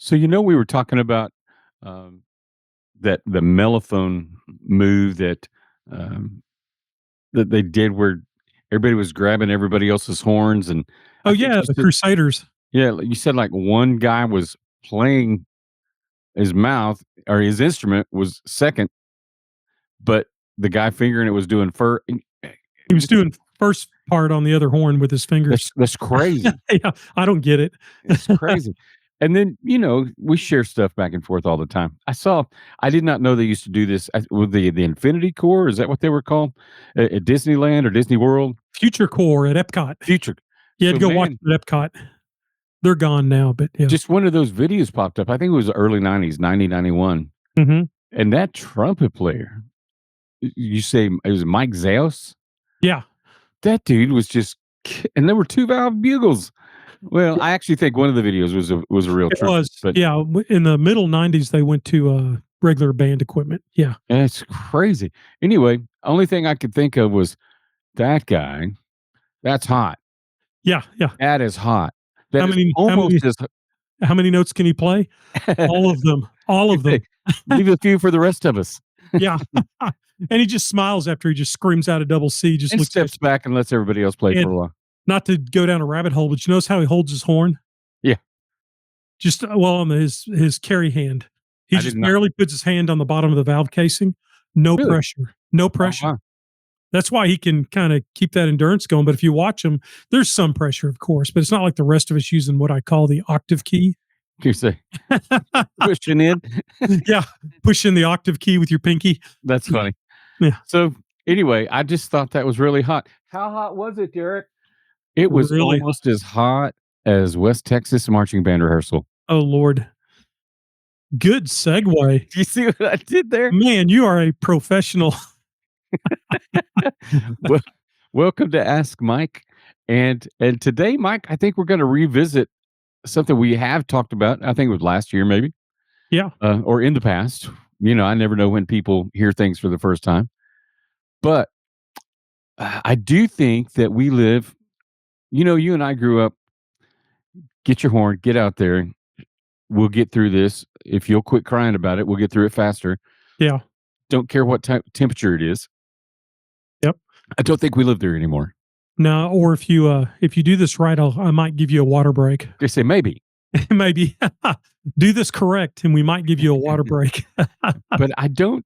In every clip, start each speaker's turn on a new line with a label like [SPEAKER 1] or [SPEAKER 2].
[SPEAKER 1] So we were talking about um, that the mellophone move um, that they did where everybody was grabbing everybody else's horns, and
[SPEAKER 2] Oh,
[SPEAKER 1] I think
[SPEAKER 2] yeah,
[SPEAKER 1] you
[SPEAKER 2] the
[SPEAKER 1] said,
[SPEAKER 2] Crusaders.
[SPEAKER 1] yeah, like you said, like one guy was playing his mouth or his instrument was second, but the guy fingering it was doing fur.
[SPEAKER 2] He was doing first part on the other horn with his fingers.
[SPEAKER 1] That's crazy.
[SPEAKER 2] Yeah, I don't get it.
[SPEAKER 1] It's crazy. And then, we share stuff back and forth all the time. I did not know they used to do this with the Infinity Core. Is that what they were called at Disneyland or Disney World?
[SPEAKER 2] Future Core at Epcot.
[SPEAKER 1] Future.
[SPEAKER 2] You had
[SPEAKER 1] So,
[SPEAKER 2] to go watch
[SPEAKER 1] man,
[SPEAKER 2] it at Epcot. They're gone now, but yeah.
[SPEAKER 1] just one of those videos popped up. I think it was the early 90s, 90, 91.
[SPEAKER 2] Mhm.
[SPEAKER 1] And that trumpet player, you say it was Mike Zaos?
[SPEAKER 2] Yeah,
[SPEAKER 1] That dude was and there were two valve bugles. Well,
[SPEAKER 2] yeah,
[SPEAKER 1] I actually think one of the videos was a real
[SPEAKER 2] it
[SPEAKER 1] trumpet,
[SPEAKER 2] was.
[SPEAKER 1] but
[SPEAKER 2] Yeah, in the middle '90s, they went to, regular band equipment. Yeah.
[SPEAKER 1] it's crazy. Anyway, only thing I could think of was that guy. That's hot.
[SPEAKER 2] Yeah, yeah.
[SPEAKER 1] That is hot. That
[SPEAKER 2] How
[SPEAKER 1] is
[SPEAKER 2] many how
[SPEAKER 1] almost
[SPEAKER 2] many
[SPEAKER 1] as
[SPEAKER 2] how many notes can he play? All of them. All
[SPEAKER 1] you
[SPEAKER 2] of
[SPEAKER 1] say,
[SPEAKER 2] them.
[SPEAKER 1] leave a few for the rest of us,
[SPEAKER 2] Yeah. And he just smiles after he just screams out a double C, just
[SPEAKER 1] and
[SPEAKER 2] looks like
[SPEAKER 1] steps back and lets everybody else play for
[SPEAKER 2] and
[SPEAKER 1] a while.
[SPEAKER 2] not to go down a rabbit hole, but you notice how he holds his horn?
[SPEAKER 1] Yeah,
[SPEAKER 2] Just well, on his carry hand. He
[SPEAKER 1] I did
[SPEAKER 2] just
[SPEAKER 1] not
[SPEAKER 2] barely puts his hand on the bottom of the valve casing. No
[SPEAKER 1] really.
[SPEAKER 2] pressure. No
[SPEAKER 1] Oh
[SPEAKER 2] pressure.
[SPEAKER 1] wow.
[SPEAKER 2] That's why he can kinda keep that endurance going, but if you watch him, there's some pressure, of course, but it's not like the rest of us using what I call the octave key.
[SPEAKER 1] You say pushing in.
[SPEAKER 2] Yeah, push in the octave key with your pinky.
[SPEAKER 1] That's funny.
[SPEAKER 2] Yeah,
[SPEAKER 1] So anyway, I just thought that was really hot. How hot was it, Derek? It was
[SPEAKER 2] really
[SPEAKER 1] almost as hot as West Texas marching band rehearsal.
[SPEAKER 2] oh, Lord. Good segue.
[SPEAKER 1] Do you see what I did there?
[SPEAKER 2] Man, you are a professional.
[SPEAKER 1] Well, welcome to Ask Mike. And today, Mike, I think we're going to revisit something we have talked about. I think it was last year, maybe,
[SPEAKER 2] Yeah,
[SPEAKER 1] or in the past. I never know when people hear things for the first time, but I do think that we live. You and I grew up. Get your horn, get out there. We'll get through this. If you'll quit crying about it, we'll get through it faster.
[SPEAKER 2] yeah,
[SPEAKER 1] Don't care what temperature it is.
[SPEAKER 2] yep.
[SPEAKER 1] I don't think we live there anymore.
[SPEAKER 2] No, or if you do this right, I might give you a water break.
[SPEAKER 1] They say maybe,
[SPEAKER 2] Maybe do this correct, and we might give you a water break.
[SPEAKER 1] but I don't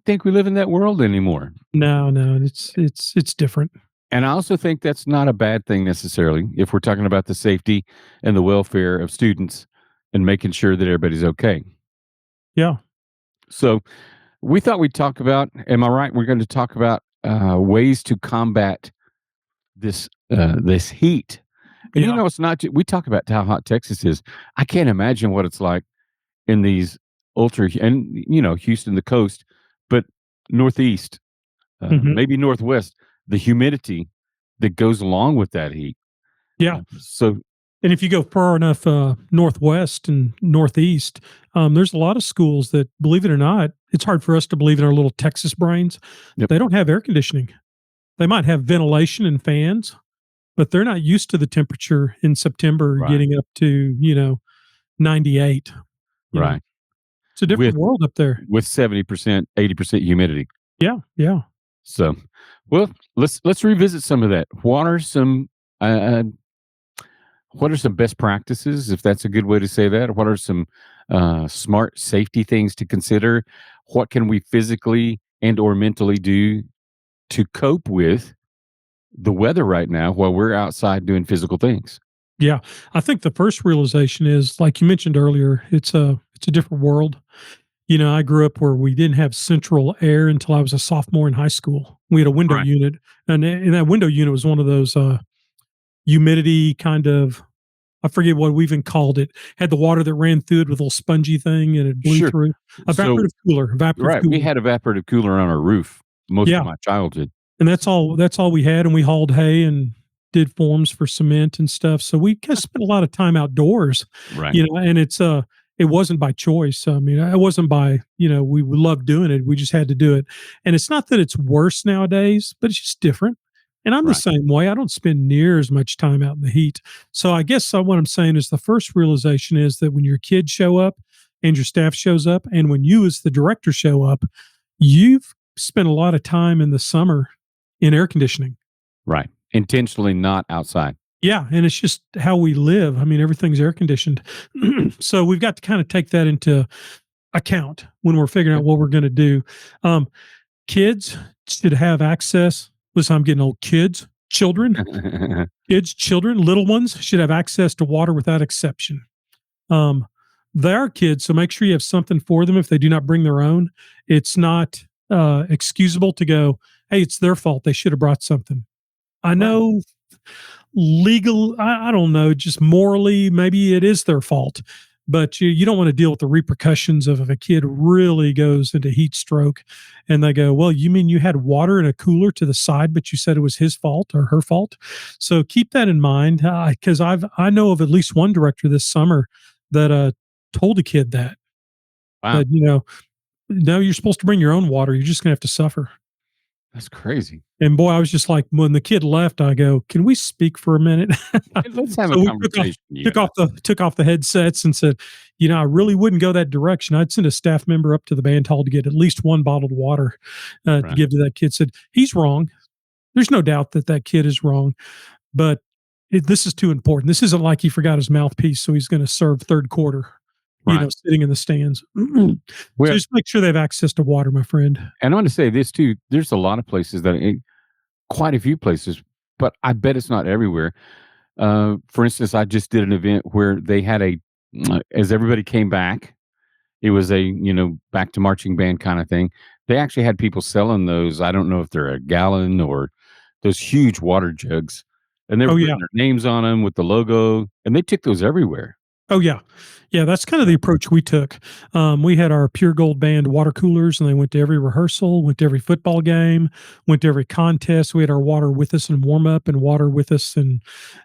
[SPEAKER 1] think we live in that world anymore.
[SPEAKER 2] No, no, it's different.
[SPEAKER 1] And I also think that's not a bad thing necessarily if we're talking about the safety and the welfare of students and making sure that everybody's okay.
[SPEAKER 2] Yeah,
[SPEAKER 1] So we thought we'd talk about, am I right? We're going to talk about ways to combat this heat. And
[SPEAKER 2] yeah,
[SPEAKER 1] it's not, we talk about how hot Texas is. I can't imagine what it's like in these and, Houston, the coast, but Northeast,
[SPEAKER 2] mhm,
[SPEAKER 1] maybe Northwest, the humidity that goes along with that heat.
[SPEAKER 2] yeah.
[SPEAKER 1] So,
[SPEAKER 2] And if you go far enough northwest and northeast, there's a lot of schools that, believe it or not, it's hard for us to believe in our little Texas brains.
[SPEAKER 1] yep,
[SPEAKER 2] They don't have air conditioning. They might have ventilation and fans, but they're not used to the temperature in September
[SPEAKER 1] right,
[SPEAKER 2] getting up to 98. You know,
[SPEAKER 1] right.
[SPEAKER 2] it's a
[SPEAKER 1] With
[SPEAKER 2] different world up there.
[SPEAKER 1] 70%, 80% humidity.
[SPEAKER 2] Yeah, yeah,
[SPEAKER 1] So, well, let's revisit some of that. Uh, what are some best practices, if that's a good way to say that? What are some smart safety things to consider? What can we physically and or mentally do to cope with the weather right now while we're outside doing physical things?
[SPEAKER 2] yeah. I think the first realization is, like you mentioned earlier, it's a different world. I grew up where we didn't have central air until I was a sophomore in high school. We had a window
[SPEAKER 1] Right.
[SPEAKER 2] unit, and that window unit was one of those humidity kind of. I forget what we even called it. Had the water that ran through it with a little spongy thing, and it blew
[SPEAKER 1] Sure.
[SPEAKER 2] through.
[SPEAKER 1] So,
[SPEAKER 2] Evaporative cooler. Evaporative
[SPEAKER 1] right, we
[SPEAKER 2] cooler.
[SPEAKER 1] had evaporative cooler on our roof most of
[SPEAKER 2] Yeah,
[SPEAKER 1] my childhood.
[SPEAKER 2] and that's all we had, and we hauled hay and did forms for cement and stuff. So we kind of spent a lot of time outdoors,
[SPEAKER 1] Right.
[SPEAKER 2] and it wasn't by choice. I mean, it wasn't by, we loved doing it. We just had to do it. And it's not that it's worse nowadays, but it's just different. And I'm the
[SPEAKER 1] Right.
[SPEAKER 2] same way. I don't spend near as much time out in the heat. So I guess what I'm saying is the first realization is that when your kids show up and your staff shows up, and when you as the director show up, you've spent a lot of time in the summer in air conditioning.
[SPEAKER 1] Right. Intentionally not outside.
[SPEAKER 2] Yeah, and it's just how we live. I mean, everything's air conditioned. So we've got to kind of take that into account when we're figuring out what we're going to do. Um, Kids should have access. Listen, I'm getting old. Children, little ones should have access to water without exception. Um, they are kids, so make sure you have something for them if they do not bring their own. It's not excusable to go, hey, it's their fault. They should have brought something. I
[SPEAKER 1] Right.
[SPEAKER 2] know I don't know, just morally, maybe it is their fault. But you don't want to deal with the repercussions of if a kid really goes into heat stroke and they go, well, you mean you had water in a cooler to the side, but you said it was his fault or her fault? So keep that in mind because I know of at least one director this summer that told a kid
[SPEAKER 1] Wow.
[SPEAKER 2] that, no, you're supposed to bring your own water. You're just going to have to suffer.
[SPEAKER 1] That's crazy.
[SPEAKER 2] And boy, I was just like, when the kid left, I go, "Can we speak for a minute?"
[SPEAKER 1] Hey, let's have a
[SPEAKER 2] So we
[SPEAKER 1] conversation, you and I.
[SPEAKER 2] took off the headsets and said, "I really wouldn't go that direction." I'd send a staff member up to the band hall to get at least one bottled water to
[SPEAKER 1] Right.
[SPEAKER 2] give to that kid. Said he's wrong. There's no doubt that that kid is wrong, but this is too important. This isn't like he forgot his mouthpiece, so he's going to serve third quarter.
[SPEAKER 1] Right.
[SPEAKER 2] Sitting in the stands. So
[SPEAKER 1] Well,
[SPEAKER 2] just make sure they have access to water, my friend.
[SPEAKER 1] and I want to say this too. There's a lot of places quite a few places, but I bet it's not everywhere. For instance, I just did an event where they had as everybody came back, it was a, back to marching band kind of thing. They actually had people selling those. I don't know if they're a gallon or those huge water jugs, and they were
[SPEAKER 2] Oh yeah.
[SPEAKER 1] putting their names on them with the logo, and they took those everywhere.
[SPEAKER 2] Oh yeah, yeah. That's kind of the approach we took. We had our Pure Gold Band water coolers, and they went to every rehearsal, went to every football game, went to every contest. We had our water with us and warm up, and water with us, and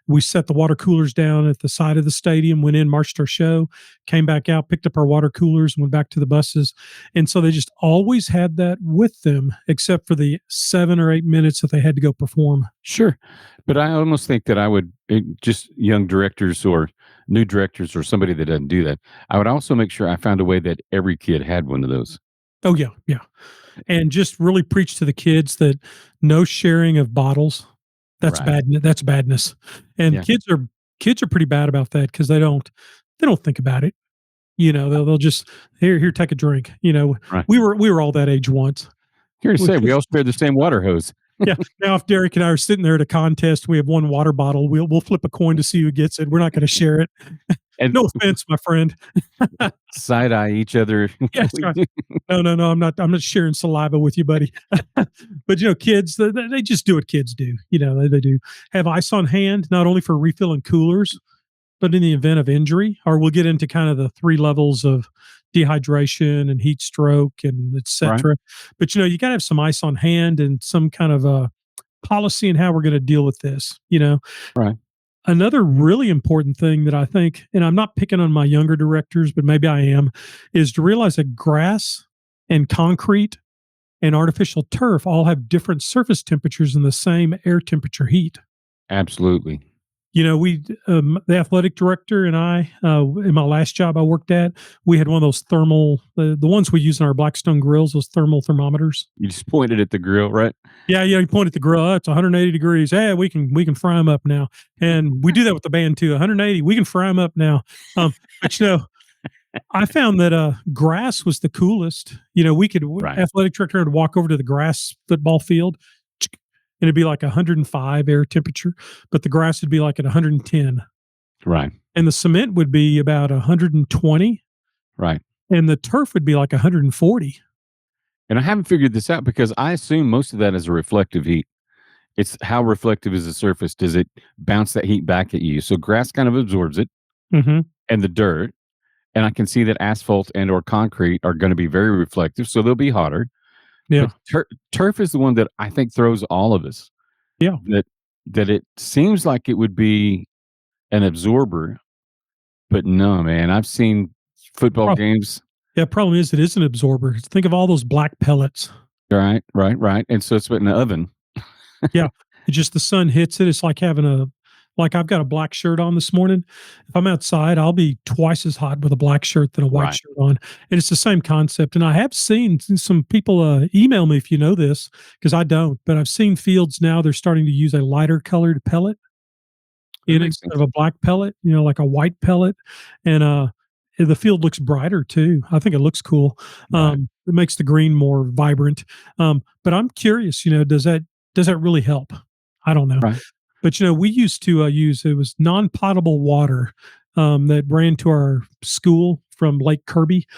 [SPEAKER 2] we set the water coolers down at the side of the stadium. Went in, marched our show, came back out, picked up our water coolers, and went back to the buses. And so they just always had that with them, except for the 7 or 8 minutes that they had to go perform.
[SPEAKER 1] Sure, but I almost think that I would just young directors or new directors or somebody that doesn't do that. I would also make sure I found a way that every kid had one of those.
[SPEAKER 2] Oh yeah, yeah. And just really preach to the kids that no sharing of bottles. That's
[SPEAKER 1] Right.
[SPEAKER 2] bad. That's badness. And
[SPEAKER 1] Yeah.
[SPEAKER 2] kids are pretty bad about that because they don't think about it. They'll just here take a drink.
[SPEAKER 1] Right.
[SPEAKER 2] We were all that age once.
[SPEAKER 1] Here to
[SPEAKER 2] We
[SPEAKER 1] say we all
[SPEAKER 2] just
[SPEAKER 1] share the same water hose.
[SPEAKER 2] yeah. Now if Derek and I are sitting there at a contest, we have one water bottle. We'll flip a coin to see who gets it. We're not going to share it.
[SPEAKER 1] And
[SPEAKER 2] No offense, my friend.
[SPEAKER 1] side eye each other.
[SPEAKER 2] Yes,
[SPEAKER 1] We
[SPEAKER 2] right.
[SPEAKER 1] do.
[SPEAKER 2] No, no, no. I'm not sharing saliva with you, buddy. But kids, they just do what kids do. They do have ice on hand, not only for refilling coolers, but in the event of injury. Or we'll get into kind of the three levels of dehydration and heat stroke and
[SPEAKER 1] Right.
[SPEAKER 2] etc. But you got to have some ice on hand and some kind of a policy in how we're going to deal with this.
[SPEAKER 1] Right.
[SPEAKER 2] Another really important thing that I think, and I'm not picking on my younger directors, but maybe I am, is to realize that grass and concrete and artificial turf all have different surface temperatures in the same air temperature heat.
[SPEAKER 1] Absolutely.
[SPEAKER 2] The athletic director and I, in my last job I worked at, we had one of those thermal, the ones we use in our Blackstone grills, those thermal thermometers.
[SPEAKER 1] You just pointed at the grill, right?
[SPEAKER 2] Yeah, yeah. You point at the grill. Oh, it's 180 degrees. Hey, we can fry them up now, and we do that with the band too. 180, we can fry them up now. But I found that grass was the coolest. We could
[SPEAKER 1] Right.
[SPEAKER 2] athletic director would walk over to the grass football field, and it'd be like 105 air temperature, but the grass would be like at 110,
[SPEAKER 1] Right.
[SPEAKER 2] and the cement would be about 120,
[SPEAKER 1] Right.
[SPEAKER 2] and the turf would be like 140.
[SPEAKER 1] And I haven't figured this out because I assume most of that is a reflective heat. It's how reflective is the surface? Does it bounce that heat back at you? So grass kind of absorbs it
[SPEAKER 2] Hmm.
[SPEAKER 1] and the dirt. And I can see that asphalt and or concrete are going to be very reflective, so they'll be hotter. But
[SPEAKER 2] Yeah,
[SPEAKER 1] turf is the one that I think throws all of us.
[SPEAKER 2] yeah.
[SPEAKER 1] That it seems like it would be an absorber, but no, man. I've seen football games.
[SPEAKER 2] Yeah, problem is it is an absorber. Think of all those black pellets.
[SPEAKER 1] Right, right, right. And so it's put in the oven.
[SPEAKER 2] Yeah. It just the sun hits it. It's like having a like I've got a black shirt on this morning. If I'm outside, I'll be twice as hot with a black shirt than a white
[SPEAKER 1] Right.
[SPEAKER 2] shirt on. And it's the same concept. And I have seen some people email me if you know this, because I don't, but I've seen fields now, they're starting to use a lighter colored pellet
[SPEAKER 1] That
[SPEAKER 2] in
[SPEAKER 1] makes
[SPEAKER 2] instead
[SPEAKER 1] sense.
[SPEAKER 2] of a black pellet, like a white pellet. And the field looks brighter too. I think it looks cool.
[SPEAKER 1] Right.
[SPEAKER 2] It makes the green more vibrant. But I'm curious, does that really help? I don't know.
[SPEAKER 1] Right.
[SPEAKER 2] But we used to use it was non-potable water that ran to our school from Lake Kirby,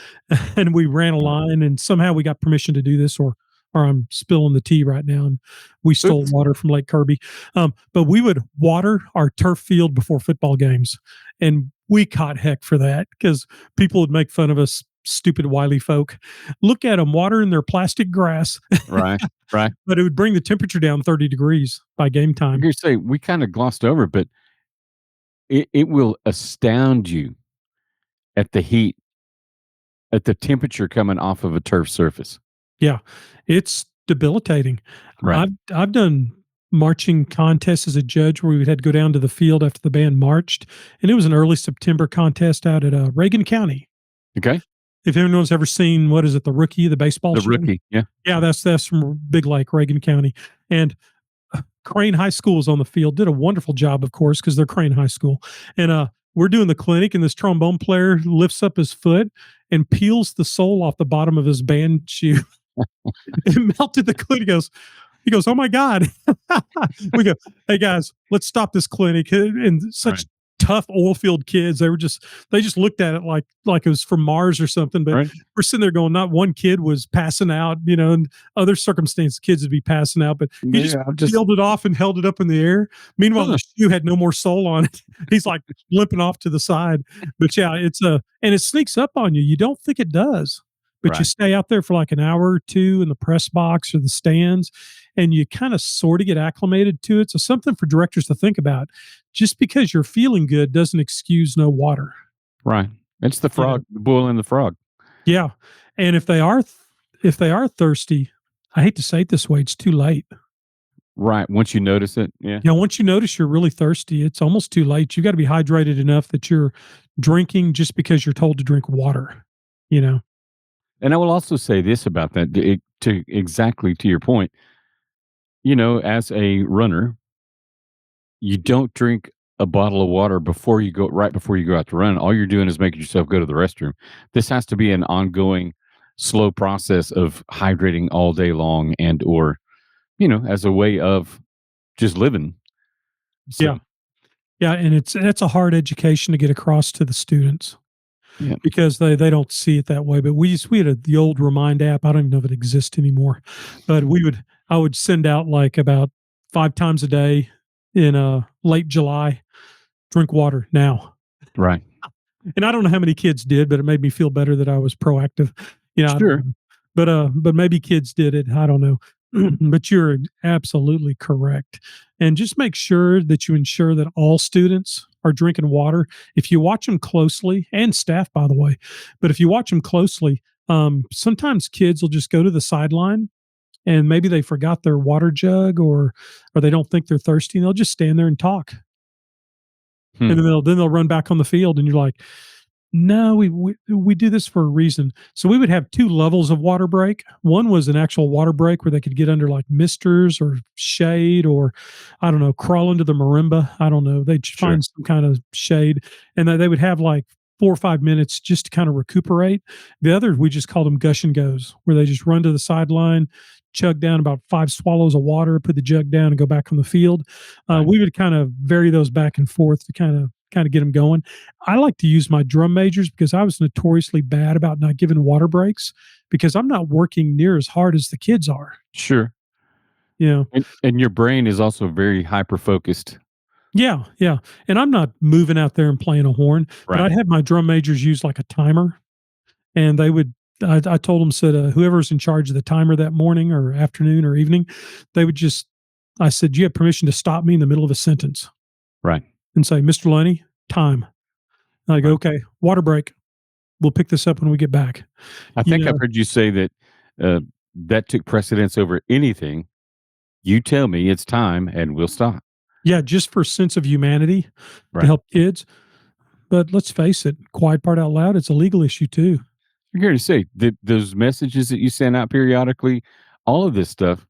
[SPEAKER 2] and we ran a line, and somehow we got permission to do this, or I'm spilling the tea right now, and we stole
[SPEAKER 1] Oops.
[SPEAKER 2] water from Lake Kirby. But we would water our turf field before football games, and we caught heck for that because people would make fun of us. Stupid wily folk. Look at them watering their plastic grass,
[SPEAKER 1] Right. Right.
[SPEAKER 2] but it would bring the temperature down 30 degrees by game
[SPEAKER 1] I'm
[SPEAKER 2] time.
[SPEAKER 1] gonna say we kinda glossed over, but it will astound you at the heat, at the temperature coming off of a turf surface.
[SPEAKER 2] Yeah, it's debilitating.
[SPEAKER 1] Right.
[SPEAKER 2] I've done marching contests as a judge where we had to go down to the field after the band marched, and it was an early September contest out at Reagan County.
[SPEAKER 1] Okay.
[SPEAKER 2] If anyone's ever seen what is it, the Rookie, the baseball
[SPEAKER 1] The
[SPEAKER 2] show?
[SPEAKER 1] rookie. Yeah.
[SPEAKER 2] Yeah, that's from Big Lake, Reagan County, and Crane High School was on the field. Did a wonderful job, of course, because they're Crane High School, and we're doing the clinic, and this trombone player lifts up his foot and peels the sole off the bottom of his band shoe. It melted the clinic. He goes, "Oh my God." We go, "Hey guys, let's stop this clinic." And such
[SPEAKER 1] Right.
[SPEAKER 2] tough oil field kids. They just looked at it like it was from Mars or something. But
[SPEAKER 1] Right.
[SPEAKER 2] we're sitting there going, not one kid was passing out, and other circumstances, kids would be passing out. But he just
[SPEAKER 1] Yeah, I'm just
[SPEAKER 2] peeled it off and held it up in the air. Meanwhile,
[SPEAKER 1] huh.
[SPEAKER 2] the shoe had no more sole on it. He's like limping off to the side. But yeah, and it sneaks up on you. You don't think it does. But you
[SPEAKER 1] Right.
[SPEAKER 2] stay out there for like an hour or two in the press box or the stands, and you kind of sort of get acclimated to it. So something for directors to think about. Just because you're feeling good doesn't excuse no water.
[SPEAKER 1] Right. It's the
[SPEAKER 2] You know,
[SPEAKER 1] frog, the bull and the frog.
[SPEAKER 2] yeah. And if they are thirsty, I hate to say it this way, it's too late.
[SPEAKER 1] Right. Once you notice it. Yeah.
[SPEAKER 2] Once you notice you're really thirsty, it's almost too late. You got to be hydrated enough that you're drinking just because you're told to drink water. You know,
[SPEAKER 1] And I will also say this about that, to exactly to your point, as a runner, you don't drink a bottle of water right before you go out to run. All you're doing is making yourself go to the restroom. This has to be an ongoing, slow process of hydrating all day long and or, as a way of just living.
[SPEAKER 2] yeah,
[SPEAKER 1] So
[SPEAKER 2] yeah, and that's a hard education to get across to the students,
[SPEAKER 1] yeah.
[SPEAKER 2] because they don't see it that way. But we had the old Remind app. I don't even know if it exists anymore, but I would send out like about 5 times a day in late July. Drink water now,
[SPEAKER 1] Right.
[SPEAKER 2] and I don't know how many kids did, but it made me feel better that I was proactive. I don't
[SPEAKER 1] Sure.
[SPEAKER 2] know, but maybe kids did it. I don't know. But you're absolutely correct, and just make sure that you ensure that all students are drinking water. If you watch them closely, and staff, by the way, but if you watch them closely, sometimes kids will just go to the sideline and maybe they forgot their water jug, or they don't think they're thirsty, and they'll just stand there and talk,
[SPEAKER 1] Hmm.
[SPEAKER 2] and then they'll run back on the field, and you're like, no, we do this for a reason. So we would have two levels of water break. One was an actual water break where they could get under like misters or shade, or I don't know, crawl into the marimba. I don't know. They'd
[SPEAKER 1] Sure.
[SPEAKER 2] find some kind of shade, and they would have like 4 or 5 minutes just to kind of recuperate. The other, we just called them gush and goes, where they just run to the sideline, chug down about 5 swallows of water, put the jug down, and go back on the field.
[SPEAKER 1] Right.
[SPEAKER 2] We would kind of vary those back and forth to kind of get them going. I like to use my drum majors because I was notoriously bad about not giving water breaks because I'm not working near as hard as the kids are.
[SPEAKER 1] Sure.
[SPEAKER 2] You know,
[SPEAKER 1] And your brain is also very hyper focused.
[SPEAKER 2] yeah, yeah. And I'm not moving out there and playing a horn, but
[SPEAKER 1] Right.
[SPEAKER 2] I'd have my drum majors use like a timer, and they would. I told them, said whoever's in charge of the timer that morning or afternoon or evening, they would just. I said, you have permission to stop me in the middle of a sentence
[SPEAKER 1] Right.
[SPEAKER 2] and say, Mr. Lunny, time. And I go,
[SPEAKER 1] Right.
[SPEAKER 2] okay, water break. We'll pick this up when we get back.
[SPEAKER 1] I
[SPEAKER 2] You
[SPEAKER 1] think I've
[SPEAKER 2] know,
[SPEAKER 1] heard you say that that took precedence over anything You tell me it's time and we'll stop.
[SPEAKER 2] Yeah, just for sense of humanity to
[SPEAKER 1] Right.
[SPEAKER 2] help kids. But let's face it, quiet part out loud, it's a legal issue too.
[SPEAKER 1] I'm here to say that those messages that you send out periodically, all of this stuff,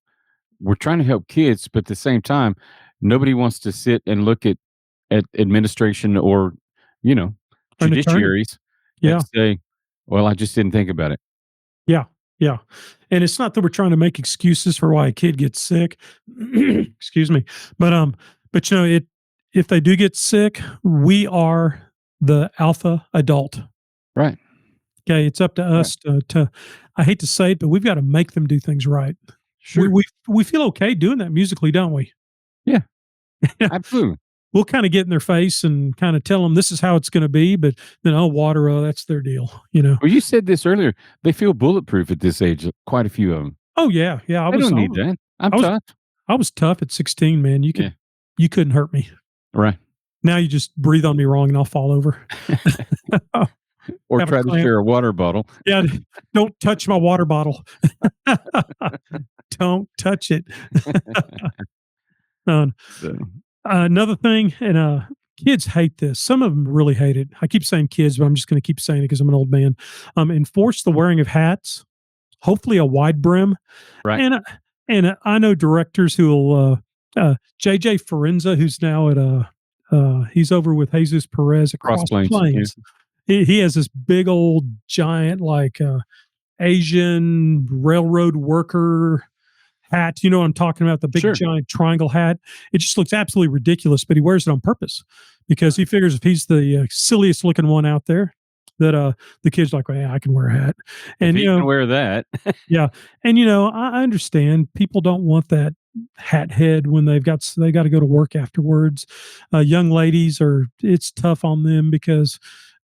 [SPEAKER 1] we're trying to help kids, but at the same time, nobody wants to sit and look at administration or, you know,
[SPEAKER 2] An attorney.
[SPEAKER 1] judiciaries and
[SPEAKER 2] Yeah.
[SPEAKER 1] say, "Well, I just didn't think about it."
[SPEAKER 2] Yeah. Yeah. And it's not that we're trying to make excuses for why a kid gets sick. Excuse me. But but it if they do get sick, we are the alpha adult.
[SPEAKER 1] Right.
[SPEAKER 2] Okay. It's up to
[SPEAKER 1] Right.
[SPEAKER 2] us to I hate to say it, but we've got to make them do things right. We
[SPEAKER 1] Sure.
[SPEAKER 2] we we feel okay doing that musically, don't we?
[SPEAKER 1] Yeah. Absolutely.
[SPEAKER 2] We'll kind of get in their face and kind of tell them this is how it's going to be, but then oh, water, oh, that's their deal.
[SPEAKER 1] Well, you said this earlier. They feel bulletproof at this age. Quite a few of them.
[SPEAKER 2] Oh yeah, yeah.
[SPEAKER 1] They don't need that. I'm
[SPEAKER 2] I was
[SPEAKER 1] tough.
[SPEAKER 2] I was tough at 16, man.
[SPEAKER 1] Yeah.
[SPEAKER 2] You couldn't hurt me.
[SPEAKER 1] Right.
[SPEAKER 2] Now you just breathe on me wrong and I'll fall over.
[SPEAKER 1] Or
[SPEAKER 2] Have a
[SPEAKER 1] try to
[SPEAKER 2] cramp.
[SPEAKER 1] share a water bottle.
[SPEAKER 2] Yeah, don't touch my water bottle. Don't touch it. Um,
[SPEAKER 1] So
[SPEAKER 2] another thing, and kids hate this. Some of them really hate it. I keep saying kids, but I'm just going to keep saying it because I'm an old man. Enforce the wearing of hats, hopefully a wide brim,
[SPEAKER 1] right.
[SPEAKER 2] and I know directors who will. JJ Forenza, who's now at he's over with Jesus Perez at
[SPEAKER 1] Cross
[SPEAKER 2] Cross
[SPEAKER 1] planes. Yeah.
[SPEAKER 2] Plains. He has this big old giant like Asian railroad worker hat. You know what I'm talking about? The big
[SPEAKER 1] Sure.
[SPEAKER 2] giant triangle hat. It just looks absolutely ridiculous, but he wears it on purpose because he figures if he's the silliest looking one out there, that the kid's like, well, yeah, I can wear a hat.
[SPEAKER 1] If
[SPEAKER 2] And
[SPEAKER 1] he can wear that.
[SPEAKER 2] yeah, and I understand people don't want that hat head when they got to go to work afterwards. Young ladies are it's tough on them because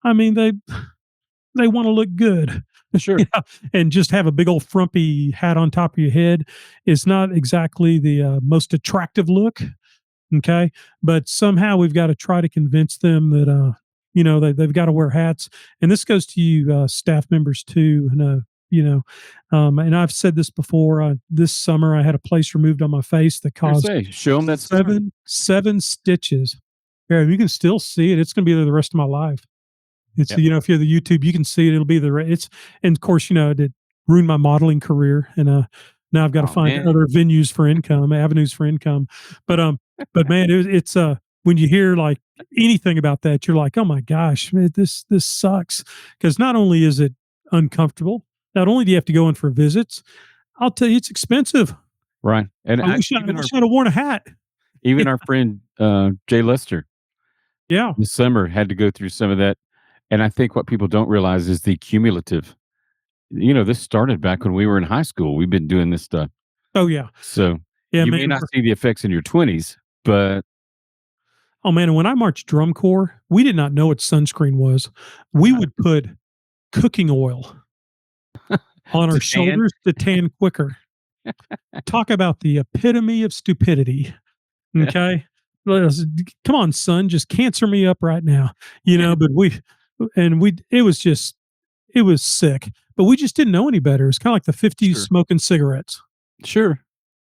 [SPEAKER 2] I mean they want to look good.
[SPEAKER 1] Sure.
[SPEAKER 2] And just have a big old frumpy hat on top of your head is not exactly the most attractive look. Okay. But somehow we've got to try to convince them that, they've got to wear hats. And this goes to you, staff members too. And I've said this before. This summer, I had a place removed on my face that
[SPEAKER 1] Here
[SPEAKER 2] caused
[SPEAKER 1] say, show them that scar.
[SPEAKER 2] seven stitches. Yeah, you can still see it. It's going to be there the rest of my life. It's
[SPEAKER 1] Yep.
[SPEAKER 2] if you're the YouTube, you can see it. It'll be it's and of course it did ruin my modeling career, and now I've got to
[SPEAKER 1] Oh
[SPEAKER 2] find
[SPEAKER 1] man.
[SPEAKER 2] other avenues for income. But man, it's when you hear like anything about that, you're like, oh my gosh, man, this sucks because not only is it uncomfortable, not only do you have to go in for visits, I'll tell you it's expensive.
[SPEAKER 1] Right. And
[SPEAKER 2] I wish I'd have worn a hat.
[SPEAKER 1] even our friend Jay Lester
[SPEAKER 2] Yeah.
[SPEAKER 1] this summer had to go through some of that. And I think what people don't realize is the cumulative. This started back when we were in high school. We've been doing this stuff.
[SPEAKER 2] Oh yeah.
[SPEAKER 1] So
[SPEAKER 2] Yeah,
[SPEAKER 1] you may
[SPEAKER 2] man.
[SPEAKER 1] not see the effects in your 20s, but
[SPEAKER 2] Oh man, and when I marched drum corps, we did not know what sunscreen was. We would put cooking oil on
[SPEAKER 1] to
[SPEAKER 2] our
[SPEAKER 1] tan,
[SPEAKER 2] shoulders to tan quicker. Talk about the epitome of stupidity.
[SPEAKER 1] yeah,
[SPEAKER 2] Okay. Come on, son, just cancer me up right now. But it was sick, but we just didn't know any better. It's kind of like the 50s
[SPEAKER 1] sure,
[SPEAKER 2] smoking cigarettes.
[SPEAKER 1] sure,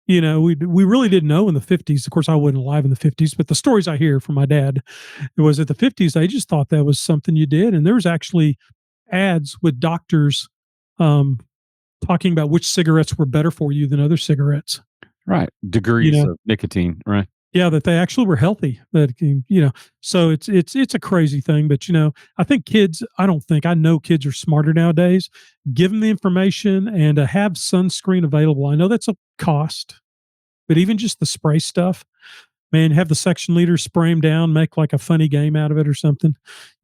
[SPEAKER 2] We really didn't know in the 50s. Of course, I wasn't alive in the 50s, but the stories I hear from my dad, it was at the 50s. They just thought that was something you did, and there was actually ads with doctors um, talking about which cigarettes were better for you than other cigarettes.
[SPEAKER 1] right.
[SPEAKER 2] You
[SPEAKER 1] Degrees
[SPEAKER 2] know,
[SPEAKER 1] of nicotine, right?
[SPEAKER 2] yeah, that they actually were healthy. So it's a crazy thing. But I think kids. I know kids are smarter nowadays. Give them the information and have sunscreen available. I know that's a cost, but even just the spray stuff, man, have the section leader spray him down, make like a funny game out of it or something.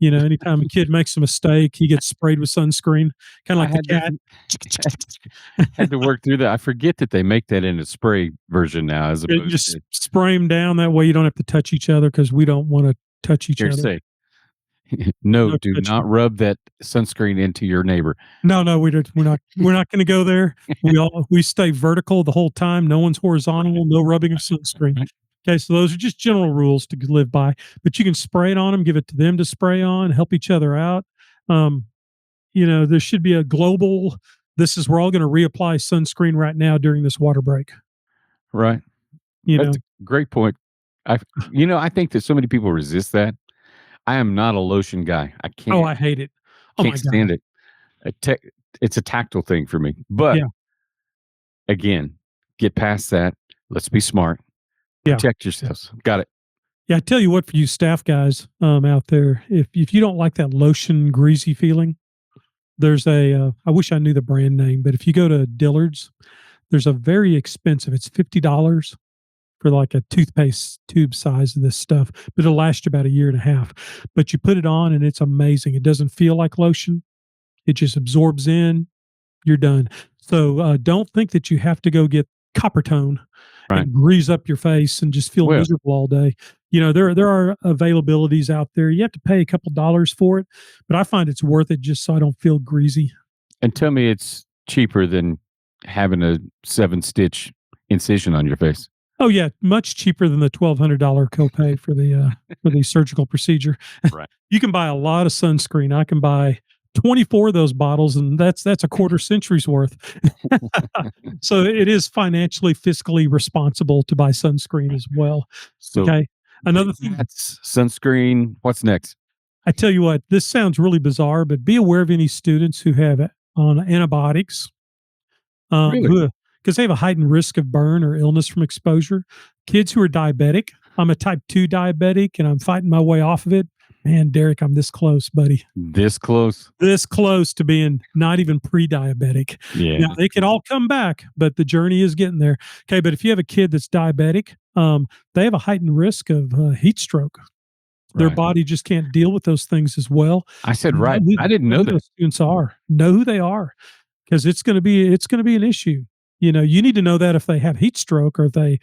[SPEAKER 2] Anytime a kid makes a mistake, he gets sprayed with sunscreen, kind of
[SPEAKER 1] I
[SPEAKER 2] like the
[SPEAKER 1] had
[SPEAKER 2] cat.
[SPEAKER 1] had to work through that. I forget that they make that in a spray version now, as
[SPEAKER 2] You
[SPEAKER 1] opposed
[SPEAKER 2] just
[SPEAKER 1] to
[SPEAKER 2] spray him down. That way you don't have to touch each other because we don't want to touch each
[SPEAKER 1] here
[SPEAKER 2] other.
[SPEAKER 1] say, no,
[SPEAKER 2] No
[SPEAKER 1] do
[SPEAKER 2] touching.
[SPEAKER 1] not rub that sunscreen into your neighbor.
[SPEAKER 2] No, we don't. We're not going to go there. We stay vertical the whole time. No one's horizontal. No rubbing of sunscreen.
[SPEAKER 1] Right.
[SPEAKER 2] Okay, so those are just general rules to live by. But you can spray it on them, give it to them to spray on, help each other out. Um, there should be a global. This is we're all going to reapply sunscreen right now during this water break.
[SPEAKER 1] Right.
[SPEAKER 2] you
[SPEAKER 1] That's
[SPEAKER 2] know?
[SPEAKER 1] a great point. I think that so many people resist that. I am not a lotion guy. I
[SPEAKER 2] Oh,
[SPEAKER 1] can't
[SPEAKER 2] I hate it. Oh
[SPEAKER 1] can't
[SPEAKER 2] my god.
[SPEAKER 1] stand it. A tech It's a tactile thing for me. But
[SPEAKER 2] Yeah,
[SPEAKER 1] again, get past that. Let's be smart.
[SPEAKER 2] yeah.
[SPEAKER 1] Protect yourselves. Got it.
[SPEAKER 2] Yeah, I tell you what, for you staff guys, out there, if you don't like that lotion greasy feeling, there's I wish I knew the brand name, but if you go to Dillard's, there's a very expensive, it's $50 for like a toothpaste tube size of this stuff, but it'll last you about a year and a half. But you put it on and it's amazing. It doesn't feel like lotion. It just absorbs in, you're done. So don't think that you have to go get copper tone
[SPEAKER 1] Right.
[SPEAKER 2] and grease up your face and just feel
[SPEAKER 1] Well,
[SPEAKER 2] miserable all day. There are availabilities out there. You have to pay a couple dollars for it, but I find it's worth it just so I don't feel greasy.
[SPEAKER 1] and tell me it's cheaper than having a 7-stitch incision on your face.
[SPEAKER 2] Oh yeah, much cheaper than the $1,200 copay for the surgical procedure.
[SPEAKER 1] Right.
[SPEAKER 2] You can buy a lot of sunscreen. I can buy 24 of those bottles, and that's a quarter century's worth. So it is financially, fiscally responsible to buy sunscreen as well.
[SPEAKER 1] So
[SPEAKER 2] Okay.
[SPEAKER 1] big
[SPEAKER 2] Another thing,
[SPEAKER 1] hats, sunscreen. What's next?
[SPEAKER 2] I tell you what, this sounds really bizarre, but be aware of any students who have on antibiotics,
[SPEAKER 1] Really?
[SPEAKER 2] who because they have a heightened risk of burn or illness from exposure. Kids who are diabetic. I'm a type 2 diabetic and I'm fighting my way off of it. Man, Derek, I'm this close, buddy.
[SPEAKER 1] This close?
[SPEAKER 2] This close to being not even pre-diabetic.
[SPEAKER 1] Yeah.
[SPEAKER 2] Now they can all come back, but the journey is getting there. Okay, but if you have a kid that's diabetic, they have a heightened risk of heat stroke. Their
[SPEAKER 1] Right.
[SPEAKER 2] body just can't deal with those things as well.
[SPEAKER 1] I said
[SPEAKER 2] Know
[SPEAKER 1] right. I didn't
[SPEAKER 2] know
[SPEAKER 1] know
[SPEAKER 2] who
[SPEAKER 1] that.
[SPEAKER 2] those students are. Know who they are because it's gonna be an issue. You need to know that if they have heat stroke or if they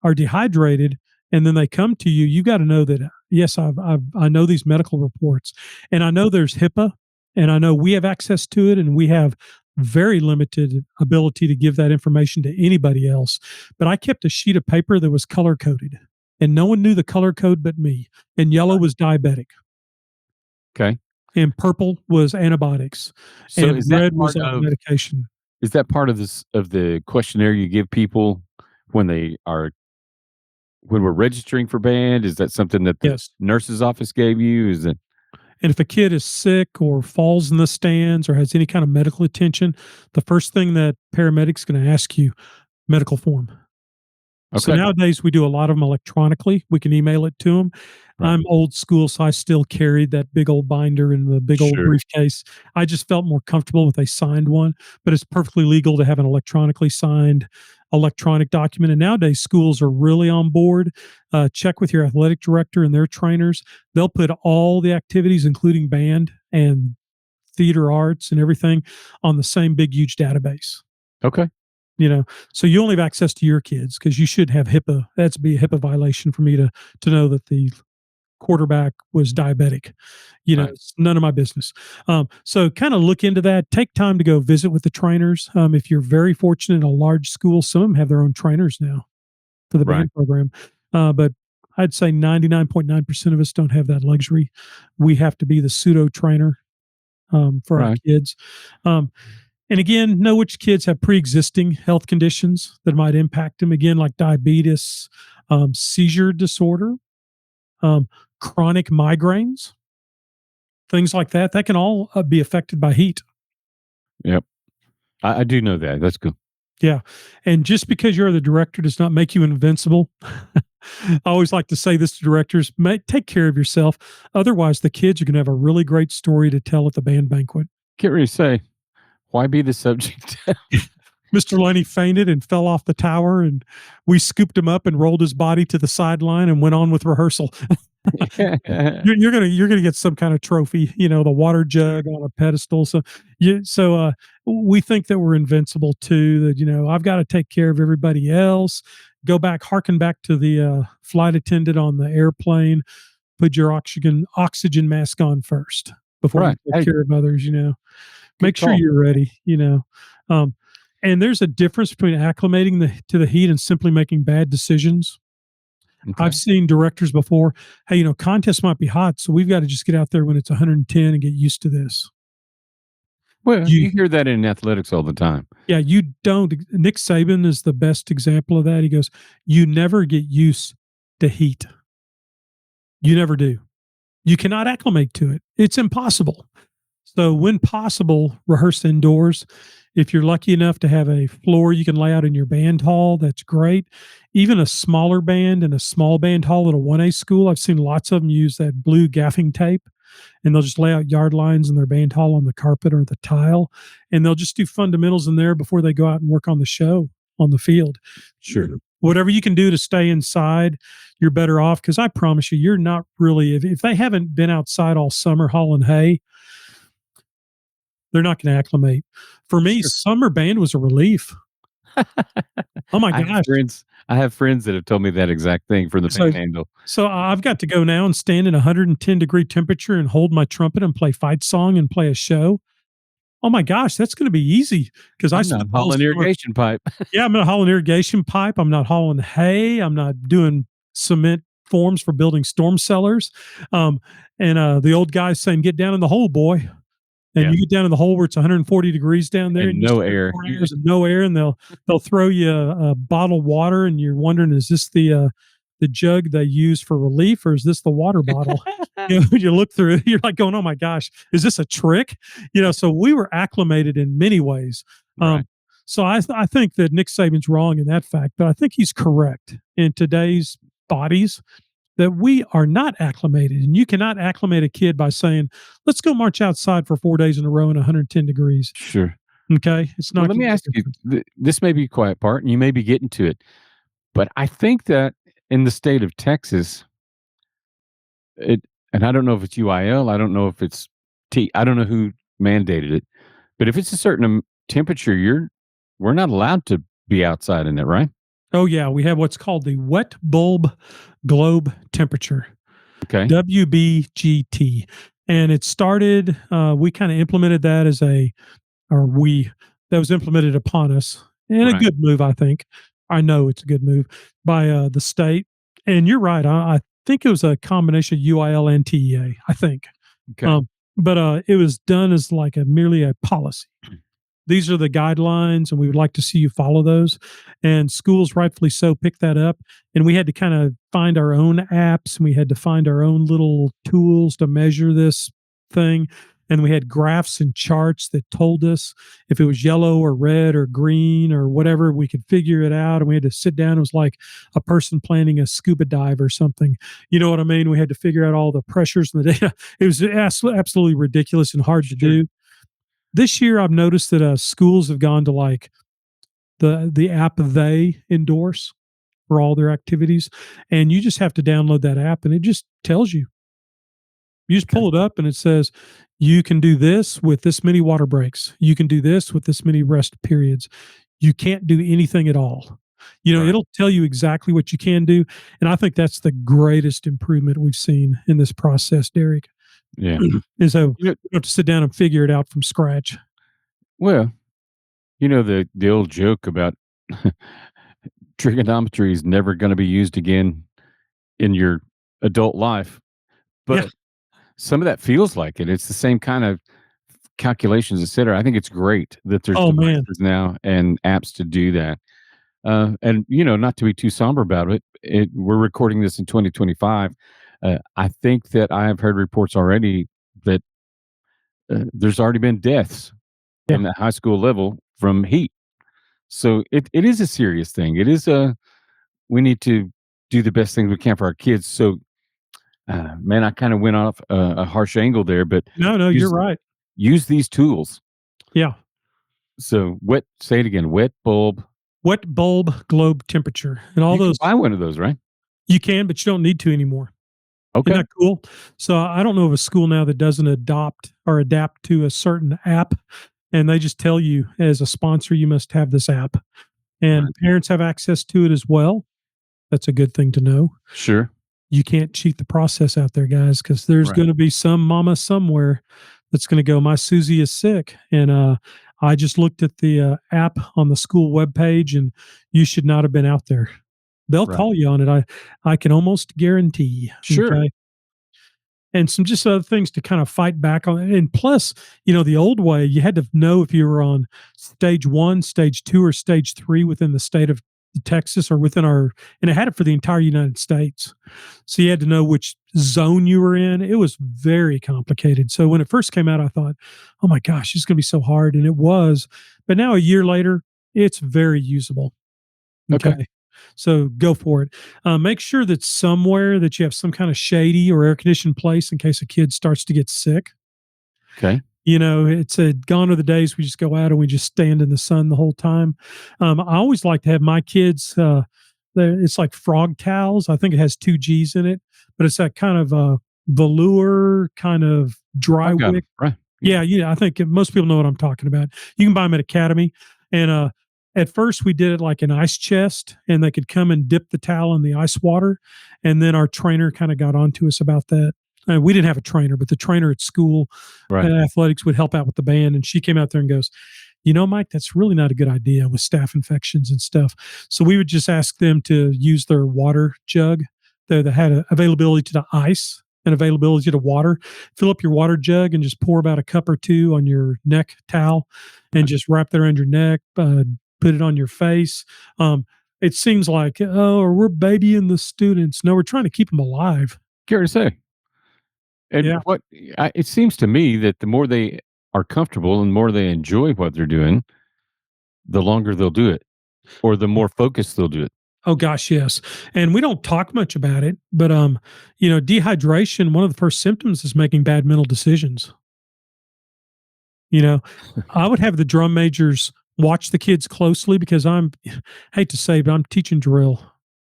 [SPEAKER 2] are dehydrated and then they come to you, you got to know that yes, I know these medical reports, and I know there's HIPAA, and I know we have access to it, and we have very limited ability to give that information to anybody else. But I kept a sheet of paper that was color coded, and no one knew the color code but me. And yellow was diabetic,
[SPEAKER 1] Okay.
[SPEAKER 2] and purple was antibiotics,
[SPEAKER 1] So
[SPEAKER 2] and red was medication.
[SPEAKER 1] is that part of this of the questionnaire you give people when they are when we're registering for band? Is that something that the
[SPEAKER 2] Yes.
[SPEAKER 1] nurse's office gave you? Is it
[SPEAKER 2] And if a kid is sick or falls in the stands or has any kind of medical attention, the first thing that paramedics going to ask you, medical form. So
[SPEAKER 1] okay?
[SPEAKER 2] nowadays we do a lot of them electronically. We can email it to them.
[SPEAKER 1] Right.
[SPEAKER 2] I'm old school, so I still carried that big old binder and the big old
[SPEAKER 1] Sure.
[SPEAKER 2] briefcase. I just felt more comfortable with a signed one, but it's perfectly legal to have an electronically signed electronic document. And nowadays schools are really on board. Check with your athletic director and their trainers. They'll put all the activities, including band and theater arts and everything, on the same big, huge database.
[SPEAKER 1] Okay.
[SPEAKER 2] you know so you only have access to your kids because you should have HIPAA. That's be a HIPAA violation for me to know that the quarterback was diabetic.
[SPEAKER 1] Right.
[SPEAKER 2] It's none of my business. So kind of look into that. Take time to go visit with the trainers. If you're very fortunate in a large school, some of them have their own trainers now for the
[SPEAKER 1] Right.
[SPEAKER 2] band program. But I'd say 99.9% of us don't have that luxury. We have to be the pseudo trainer for our
[SPEAKER 1] Right.
[SPEAKER 2] kids. Um, and again, know which kids have pre-existing health conditions that might impact them. Again, like diabetes, seizure disorder, um, chronic migraines, things like that. That can all be affected by heat.
[SPEAKER 1] Yep. I do know that. That's good.
[SPEAKER 2] Yeah. And just because you're the director does not make you invincible. I always like to say this to directors: take care of yourself. Otherwise, the kids are going to have a really great story to tell at the band banquet.
[SPEAKER 1] Get ready to say, why be the subject?
[SPEAKER 2] Mr. Lenny fainted and fell off the tower, and we scooped him up and rolled his body to the sideline and went on with rehearsal. You're gonna get some kind of trophy, the water jug on a pedestal. So we think that we're invincible too. That I've got to take care of everybody else. Go back, harken back to the flight attendant on the airplane. Put your oxygen mask on first before you
[SPEAKER 1] Right.
[SPEAKER 2] take
[SPEAKER 1] Hey,
[SPEAKER 2] care of others.
[SPEAKER 1] good
[SPEAKER 2] Make sure
[SPEAKER 1] call.
[SPEAKER 2] you're ready. Um, and there's a difference between acclimating to the heat and simply making bad decisions.
[SPEAKER 1] Okay.
[SPEAKER 2] I've seen directors before. Hey, contests might be hot, so we've got to just get out there when it's 110 and get used to this.
[SPEAKER 1] Well,
[SPEAKER 2] You
[SPEAKER 1] you hear that in athletics all the time.
[SPEAKER 2] Yeah, you don't. Nick Saban is the best example of that. He goes, "You never get used to heat. You never do. You cannot acclimate to it. It's impossible." So, when possible, rehearse indoors. If you're lucky enough to have a floor you can lay out in your band hall, that's great. Even a smaller band in a small band hall at a 1A school, I've seen lots of them use that blue gaffing tape, and they'll just lay out yard lines in their band hall on the carpet or the tile, and they'll just do fundamentals in there before they go out and work on the show on the field.
[SPEAKER 1] Sure.
[SPEAKER 2] Whatever you can do to stay inside, you're better off, because I promise you, you're not really, if they haven't been outside all summer hauling hay, they're not going to acclimate. For me,
[SPEAKER 1] Sure.
[SPEAKER 2] summer band was a relief. Oh my
[SPEAKER 1] I have
[SPEAKER 2] gosh.
[SPEAKER 1] friends I have friends that have told me that exact thing from the
[SPEAKER 2] So
[SPEAKER 1] Panhandle.
[SPEAKER 2] so I've got to go now and stand in 110-degree temperature and hold my trumpet and play fight song and play a show. Oh my gosh, that's going to be easy, because I
[SPEAKER 1] I'm not
[SPEAKER 2] spent the whole
[SPEAKER 1] hauling
[SPEAKER 2] summer.
[SPEAKER 1] irrigation pipe.
[SPEAKER 2] Yeah, I'm not hauling irrigation pipe. I'm not hauling hay. I'm not doing cement forms for building storm cellars. Um, and the old guy's saying, "Get down in the hole, boy." And
[SPEAKER 1] Yeah,
[SPEAKER 2] you get down in the hole where it's 140 degrees down there,
[SPEAKER 1] and
[SPEAKER 2] and you
[SPEAKER 1] no
[SPEAKER 2] spend
[SPEAKER 1] air.
[SPEAKER 2] 4 hours and no air, and they'll throw you a bottle of water, and you're wondering, is this the jug they use for relief, or is this the water bottle? You look through it, you're like going, "Oh my gosh, is this a trick?" So we were acclimated in many ways.
[SPEAKER 1] Right.
[SPEAKER 2] Um, so I think that Nick Saban's wrong in that fact, but I think he's correct in today's bodies that we are not acclimated. And you cannot acclimate a kid by saying, "Let's go march outside for 4 days in a row in 110 degrees."
[SPEAKER 1] Sure.
[SPEAKER 2] Okay. It's
[SPEAKER 1] Well,
[SPEAKER 2] not
[SPEAKER 1] let
[SPEAKER 2] going
[SPEAKER 1] me
[SPEAKER 2] to be
[SPEAKER 1] ask you,
[SPEAKER 2] different.
[SPEAKER 1] this may be a quiet part, and you may be getting to it, but I think that in the state of Texas, it and I don't know if it's UIL, I don't know if it's I don't know who mandated it, but if it's a certain temperature, we're not allowed to be outside in it, right?
[SPEAKER 2] Oh, yeah. We have what's called the wet bulb globe temperature,
[SPEAKER 1] Okay.
[SPEAKER 2] WBGT. And it started, we kind of implemented that or we, that was implemented upon us, and a
[SPEAKER 1] Right.
[SPEAKER 2] good move, I think. I know it's a good move by the state. And you're right. I think it was a combination of UIL and TEA, I think.
[SPEAKER 1] Okay.
[SPEAKER 2] But it was done as like merely a policy. These are the guidelines, and we would like to see you follow those. And schools, rightfully so, picked that up. And we had to kind of find our own apps, and we had to find our own little tools to measure this thing. And we had graphs and charts that told us if it was yellow or red or green or whatever, we could figure it out. And we had to sit down. It was like a person planning a scuba dive or something. You know what I mean? We had to figure out all the pressures and the data. It was absolutely ridiculous and hard to
[SPEAKER 1] Sure.
[SPEAKER 2] do. This year, I've noticed that schools have gone to like the app they endorse for all their activities, and you just have to download that app, and it just tells you. You just
[SPEAKER 1] Okay.
[SPEAKER 2] pull it up, and it says you can do this with this many water breaks. You can do this with this many rest periods. You can't do anything at all.
[SPEAKER 1] Right.
[SPEAKER 2] It'll tell you exactly what you can do, and I think that's the greatest improvement we've seen in this process, Derek.
[SPEAKER 1] Yeah.
[SPEAKER 2] Is so
[SPEAKER 1] You know,
[SPEAKER 2] you have to sit down and figure it out from scratch.
[SPEAKER 1] well, the old joke about trigonometry is never going to be used again in your adult life,
[SPEAKER 2] Yeah.
[SPEAKER 1] but some of that feels like it. It's the same kind of calculations, etc. I think it's great that there's
[SPEAKER 2] Oh man.
[SPEAKER 1] devices now and apps to do that. And not to be too somber about it, we're recording this in 2025. I think that I have heard reports already that there's already been deaths
[SPEAKER 2] Yeah.
[SPEAKER 1] in the high school level from heat. So it is a serious thing. It is a we need to do the best thing we can for our kids. So, man, I kind of went off a harsh angle there, but
[SPEAKER 2] No, no, you're
[SPEAKER 1] use
[SPEAKER 2] right.
[SPEAKER 1] use these tools.
[SPEAKER 2] Yeah.
[SPEAKER 1] So say it again, wet bulb.
[SPEAKER 2] Wet bulb globe temperature and all
[SPEAKER 1] You can
[SPEAKER 2] those.
[SPEAKER 1] buy one of those, right?
[SPEAKER 2] You can, but you don't need to anymore. Isn't
[SPEAKER 1] Okay.
[SPEAKER 2] that cool? So I don't know of a school now that doesn't adopt or adapt to a certain app, and they just tell you as a sponsor, you must have this app. And
[SPEAKER 1] Right.
[SPEAKER 2] parents have access to it as well. That's a good thing to know.
[SPEAKER 1] Sure.
[SPEAKER 2] You can't cheat the process out there, guys, because there's
[SPEAKER 1] Right.
[SPEAKER 2] going to be some mama somewhere that's going to go, "My Susie is sick." And I just looked at the app on the school webpage, and you should not have been out there. They'll
[SPEAKER 1] Right.
[SPEAKER 2] call you on it. I can almost guarantee.
[SPEAKER 1] Sure.
[SPEAKER 2] Okay. and some just other things to kind of fight back on. And plus, the old way, you had to know if you were on stage one, stage two, or stage three within the state of Texas, or within and it had it for the entire United States. So you had to know which zone you were in. It was very complicated. So when it first came out, I thought, oh my gosh, it's going to be so hard. And it was. But now a year later, it's very usable.
[SPEAKER 1] Okay.
[SPEAKER 2] Okay. So go for it. Make sure that somewhere that you have some kind of shady or air conditioned place in case a kid starts to get sick.
[SPEAKER 1] Okay.
[SPEAKER 2] It's gone are the days we just go out and we just stand in the sun the whole time. I always like to have my kids. It's like frog towels. I think it has two G's in it, but it's that kind of velour, kind of dry
[SPEAKER 1] I've got
[SPEAKER 2] wick.
[SPEAKER 1] them. Right. Yeah.
[SPEAKER 2] Yeah, I think most people know what I'm talking about. You can buy them at Academy, and at first we did it like an ice chest, and they could come and dip the towel in the ice water, and then our trainer kind of got onto us about that. We didn't have a trainer, but the trainer at school,
[SPEAKER 1] Right.
[SPEAKER 2] athletics, would help out with the band, and she came out there and goes, Mike, that's really not a good idea with staph infections and stuff. So we would just ask them to use their water jug that had availability to ice and availability to water. Fill up your water jug and just pour about a cup or two on your neck towel and
[SPEAKER 1] Right.
[SPEAKER 2] just wrap that around your neck, put it on your face. It seems like, oh, we're babying the students. No, we're trying to keep them alive.
[SPEAKER 1] Care to say. And
[SPEAKER 2] Yeah.
[SPEAKER 1] it seems to me that the more they are comfortable and more they enjoy what they're doing, the longer they'll do it, or the more focused they'll do it.
[SPEAKER 2] Oh gosh, yes. And we don't talk much about it, but dehydration, one of the first symptoms is making bad mental decisions. You know, I would have the drum majors watch the kids closely because hate to say, but I'm teaching drill.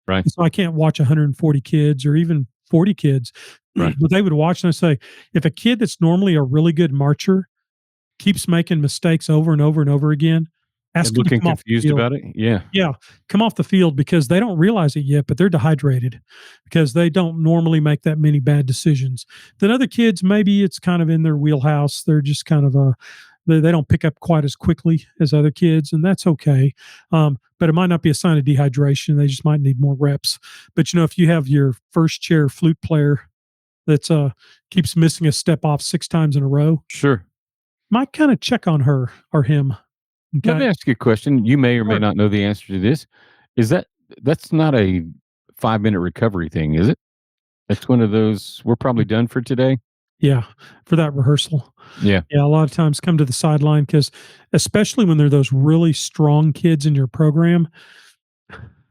[SPEAKER 1] Right.
[SPEAKER 2] So I can't watch 140 kids or even 40 kids.
[SPEAKER 1] Right.
[SPEAKER 2] But they would watch and I say, if a kid that's normally a really good marcher keeps making mistakes over and over and over again, ask
[SPEAKER 1] And
[SPEAKER 2] them to
[SPEAKER 1] looking
[SPEAKER 2] come off the
[SPEAKER 1] confused
[SPEAKER 2] field.
[SPEAKER 1] about it. Yeah.
[SPEAKER 2] Yeah, come off the field because they don't realize it yet, but they're dehydrated because they don't normally make that many bad decisions. Then other kids, maybe it's kind of in their wheelhouse. They're just kind of they don't pick up quite as quickly as other kids, and that's okay. But it might not be a sign of dehydration. They just might need more reps. But if you have your first chair flute player that's keeps missing a step off 6 times in a row,
[SPEAKER 1] Sure.
[SPEAKER 2] might kind of check on her or him.
[SPEAKER 1] Let
[SPEAKER 2] Okay.
[SPEAKER 1] me ask you a question. You may or may
[SPEAKER 2] Sure.
[SPEAKER 1] not know the answer to this. Is that's not a 5-minute recovery thing, is it? That's one of those, we're probably done for today.
[SPEAKER 2] Yeah, for that rehearsal.
[SPEAKER 1] Yeah.
[SPEAKER 2] Yeah, a lot of times come to the sideline because, especially when they're those really strong kids in your program,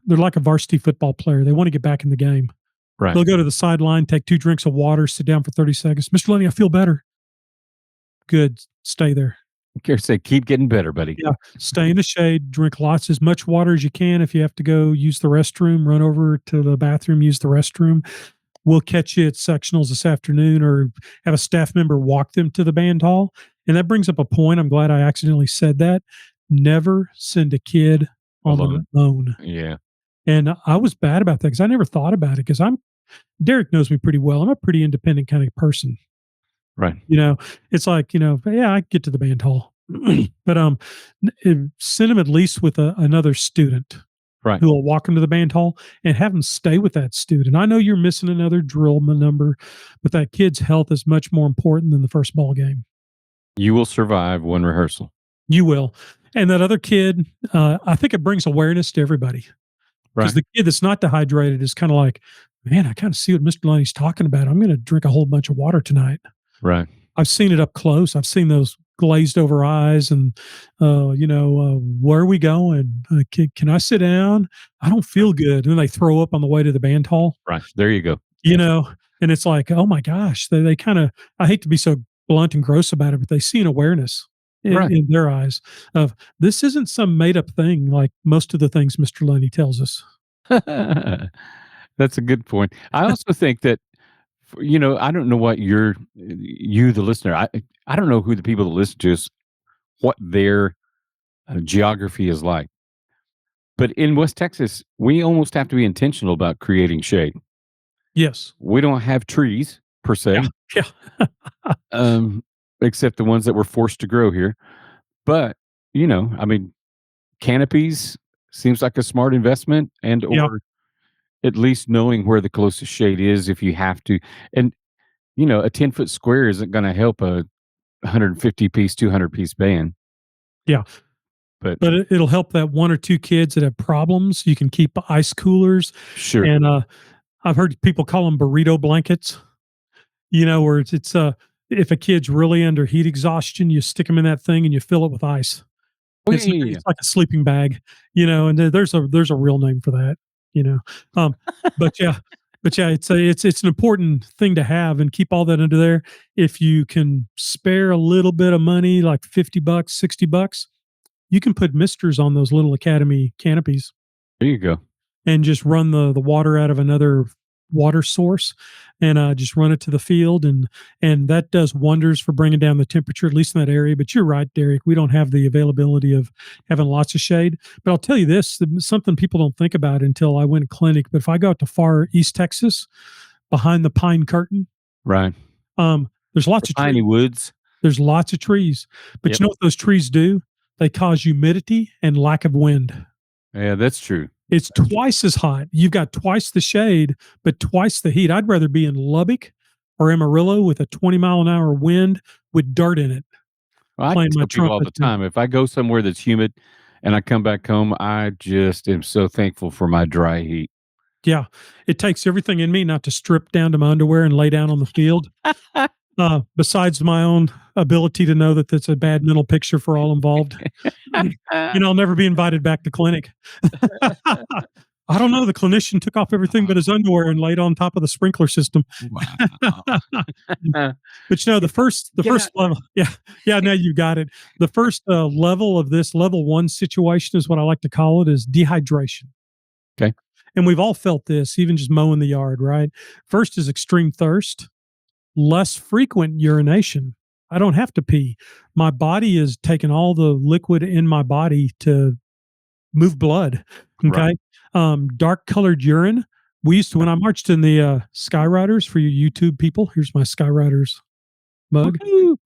[SPEAKER 2] they're like a varsity football player. They want to get back in the game.
[SPEAKER 1] Right.
[SPEAKER 2] They'll go to the sideline, take 2 drinks of water, sit down for 30 seconds. Mr. Lenny, I feel better. Good. Stay there.
[SPEAKER 1] Care to say, keep getting better, buddy.
[SPEAKER 2] Yeah. Stay in the shade, drink as much water as you can. If you have to go use the restroom, run over to the bathroom, use the restroom. We'll catch you at sectionals this afternoon or have a staff member walk them to the band hall. And that brings up a point. I'm glad I accidentally said that. Never send a kid on their
[SPEAKER 1] Alone.
[SPEAKER 2] own.
[SPEAKER 1] Yeah.
[SPEAKER 2] And I was bad about that because I never thought about it because Derek knows me pretty well. I'm a pretty independent kind of person.
[SPEAKER 1] Right.
[SPEAKER 2] It's like, yeah, I get to the band hall. But send them at least with another student
[SPEAKER 1] Right.
[SPEAKER 2] who will walk them to the band hall and have them stay with that student. I know you're missing another drill number, but that kid's health is much more important than the first ball game.
[SPEAKER 1] You will survive one rehearsal.
[SPEAKER 2] You will. And that other kid, I think it brings awareness to everybody
[SPEAKER 1] Right.
[SPEAKER 2] because the kid that's not dehydrated is kind of like, man, I kind of see what Mr. Loney's talking about. I'm going to drink a whole bunch of water tonight.
[SPEAKER 1] Right.
[SPEAKER 2] I've seen it up close. I've seen those glazed over eyes and, where are we going? Can I sit down? I don't feel good. And then they throw up on the way to the band hall,
[SPEAKER 1] Right. There you go.
[SPEAKER 2] you
[SPEAKER 1] Yes.
[SPEAKER 2] know, and it's like, oh my gosh, they kind of, I hate to be so blunt and gross about it, but they see an awareness
[SPEAKER 1] Right.
[SPEAKER 2] in their eyes of this isn't some made up thing like most of the things Mr. Lenny tells us.
[SPEAKER 1] That's a good point. I also think that, I don't know what you, the listener, I don't know who the people that listen to us, what their geography is like. But in West Texas, we almost have to be intentional about creating shade.
[SPEAKER 2] Yes.
[SPEAKER 1] We don't have trees per
[SPEAKER 2] Yeah.
[SPEAKER 1] se,
[SPEAKER 2] Yeah.
[SPEAKER 1] um, except the ones that were forced to grow here. But, I mean, canopies seems like a smart investment, and
[SPEAKER 2] Yeah.
[SPEAKER 1] or at least knowing where the closest shade is if you have to. And a 10-foot square isn't gonna help a 150-piece, 200-piece band,
[SPEAKER 2] Yeah,
[SPEAKER 1] but
[SPEAKER 2] but it'll help that 1 or 2 kids that have problems. You can keep ice coolers,
[SPEAKER 1] sure.
[SPEAKER 2] and, I've heard people call them burrito blankets, where if a kid's really under heat exhaustion, you stick them in that thing and you fill it with ice.
[SPEAKER 1] Oh, yeah,
[SPEAKER 2] It's
[SPEAKER 1] yeah, yeah.
[SPEAKER 2] it's like a sleeping bag, and there's a real name for that, you know? Um, but yeah it's an important thing to have and keep all that under there. If you can spare a little bit of money, like 50 bucks, 60 bucks, you can put misters on those little Academy canopies
[SPEAKER 1] There you go.
[SPEAKER 2] and just run the water out of another water source and just run it to the field, and that does wonders for bringing down the temperature, at least in that area. But you're right, Derek, we don't have the availability of having lots of shade. But I'll tell you this, something people don't think about until I went clinic, but if I go out to far East Texas behind the pine curtain,
[SPEAKER 1] Right.
[SPEAKER 2] there's
[SPEAKER 1] The
[SPEAKER 2] lots of
[SPEAKER 1] piney
[SPEAKER 2] trees.
[SPEAKER 1] woods.
[SPEAKER 2] There's lots of trees, but
[SPEAKER 1] Yep.
[SPEAKER 2] you know what those trees do? They cause humidity and lack of wind.
[SPEAKER 1] Yeah, that's true.
[SPEAKER 2] It's
[SPEAKER 1] That's true.
[SPEAKER 2] twice as hot. You've got twice the shade, but twice the heat. I'd rather be in Lubbock or Amarillo with a 20-mile-an-hour wind with dirt in it,
[SPEAKER 1] Well, I
[SPEAKER 2] playing my
[SPEAKER 1] tell people all
[SPEAKER 2] trumpet.
[SPEAKER 1] the time, if I go somewhere that's humid and I come back home, I just am so thankful for my dry heat.
[SPEAKER 2] Yeah, it takes everything in me not to strip down to my underwear and lay down on the field. Besides my own ability to know that that's a bad mental picture for all involved. I'll never be invited back to clinic. I don't know. The clinician took off everything but his underwear and laid on top of the sprinkler system.
[SPEAKER 1] Wow.
[SPEAKER 2] But the
[SPEAKER 1] Get
[SPEAKER 2] first
[SPEAKER 1] out there.
[SPEAKER 2] level, yeah, yeah. Now you got it. The first level of this level one situation is what I like to call it is dehydration.
[SPEAKER 1] Okay.
[SPEAKER 2] And we've all felt this, even just mowing the yard, right? First is extreme thirst, less frequent urination. I don't have to pee. My body is taking all the liquid in my body to move blood.
[SPEAKER 1] Right.
[SPEAKER 2] Okay. Dark colored urine. We used to, when I marched in the Skyriders for you YouTube people, here's my Skyriders mug.
[SPEAKER 1] Woohoo.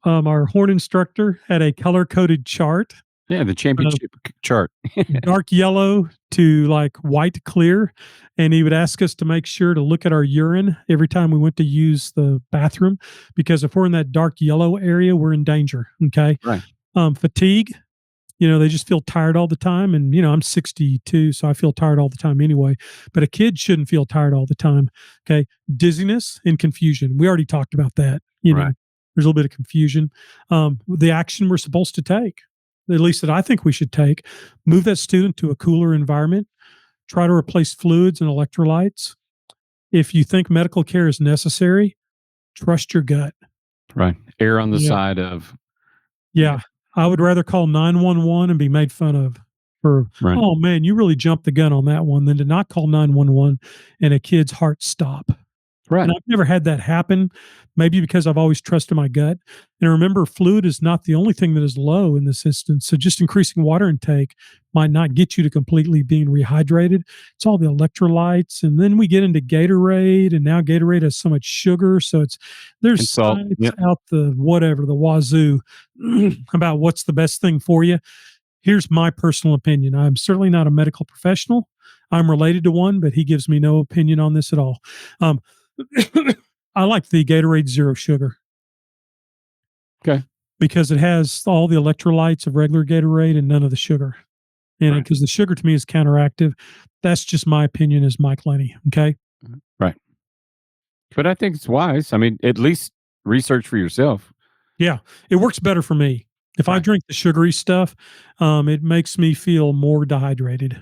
[SPEAKER 2] Um, our horn instructor had a color coded chart,
[SPEAKER 1] Yeah, the
[SPEAKER 2] uh,
[SPEAKER 1] championship chart.
[SPEAKER 2] dark yellow to like white clear. And he would ask us to make sure to look at our urine every time we went to use the bathroom, because if we're in that dark yellow area, we're in danger. Okay.
[SPEAKER 1] Right.
[SPEAKER 2] Fatigue, they just feel tired all the time. And, I'm 62, so I feel tired all the time anyway. But a kid shouldn't feel tired all the time. Okay. Dizziness and confusion. We already talked about that.
[SPEAKER 1] Right.
[SPEAKER 2] There's a little bit of confusion. The action we're supposed to take, at least that I think we should take, move that student to a cooler environment, try to replace fluids and electrolytes. If you think medical care is necessary, trust your gut.
[SPEAKER 1] Right. Err on the
[SPEAKER 2] Yeah.
[SPEAKER 1] side of yeah.
[SPEAKER 2] Yeah, I would rather call 911 and be made fun of for,
[SPEAKER 1] Right.
[SPEAKER 2] "Oh, man, you really jumped the gun on that one," than to not call 911 and a kid's heart stop.
[SPEAKER 1] Right.
[SPEAKER 2] And I've never had that happen, maybe because I've always trusted my gut. And remember, fluid is not the only thing that is low in this instance. So just increasing water intake might not get you to completely being rehydrated. It's all the electrolytes. And then we get into Gatorade, and now Gatorade has so much sugar. So there's
[SPEAKER 1] And salt.
[SPEAKER 2] science
[SPEAKER 1] Yep.
[SPEAKER 2] out the wazoo about what's the best thing for you. Here's my personal opinion. I'm certainly not a medical professional. I'm related to one, but he gives me no opinion on this at all. Um, I like the Gatorade Zero Sugar
[SPEAKER 1] Okay.
[SPEAKER 2] because it has all the electrolytes of regular Gatorade and none of the sugar in it.
[SPEAKER 1] Right.
[SPEAKER 2] Because the sugar to me is counteractive. That's just my opinion as Mike Lenny. Okay.
[SPEAKER 1] Right. But I think it's wise. I mean, at least research for yourself.
[SPEAKER 2] Yeah. It works better for me. If I
[SPEAKER 1] Right.
[SPEAKER 2] drink the sugary stuff, it makes me feel more dehydrated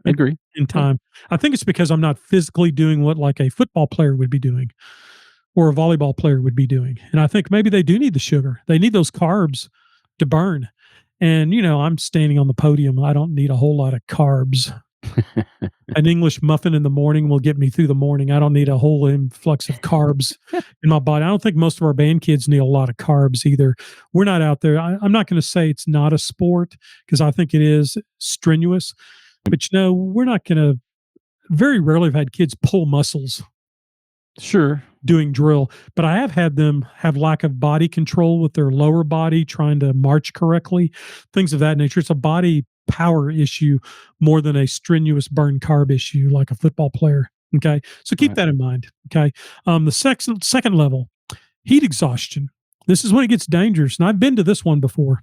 [SPEAKER 1] I agree.
[SPEAKER 2] in
[SPEAKER 1] Yeah.
[SPEAKER 2] time. I think it's because I'm not physically doing what like a football player would be doing or a volleyball player would be doing. And I think maybe they do need the sugar. They need those carbs to burn. And, I'm standing on the podium. I don't need a whole lot of carbs. An English muffin in the morning will get me through the morning. I don't need a whole influx of carbs in my body. I don't think most of our band kids need a lot of carbs either. We're not out there. I'm not going to say it's not a sport because I think it is strenuous. But, we're not going to, very rarely have had kids pull muscles
[SPEAKER 1] Sure.
[SPEAKER 2] doing drill, but I have had them have lack of body control with their lower body trying to march correctly, things of that nature. It's a body power issue more than a strenuous burn carb issue like a football player. Okay. So keep
[SPEAKER 1] Right.
[SPEAKER 2] that in mind. Okay. The second level, heat exhaustion. This is when it gets dangerous. And I've been to this one before,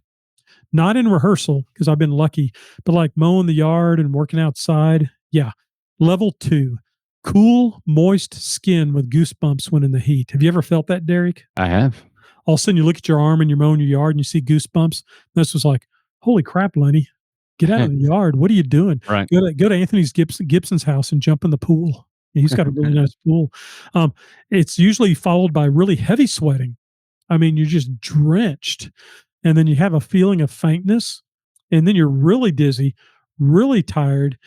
[SPEAKER 2] not in rehearsal because I've been lucky, but like mowing the yard and working outside. Yeah. Level two, cool, moist skin with goosebumps when in the heat. Have you ever felt that, Derek?
[SPEAKER 1] I have.
[SPEAKER 2] All of a sudden you look at your arm and you're mowing your yard and you see goosebumps. This was like, holy crap, Lenny, get out of the yard. What are you doing?
[SPEAKER 1] Right.
[SPEAKER 2] Go to Anthony's Gibson's house and jump in the pool. He's got a really nice pool. Um, it's usually followed by really heavy sweating. I mean, you're just drenched, and then you have a feeling of faintness, and then you're really dizzy, really tired,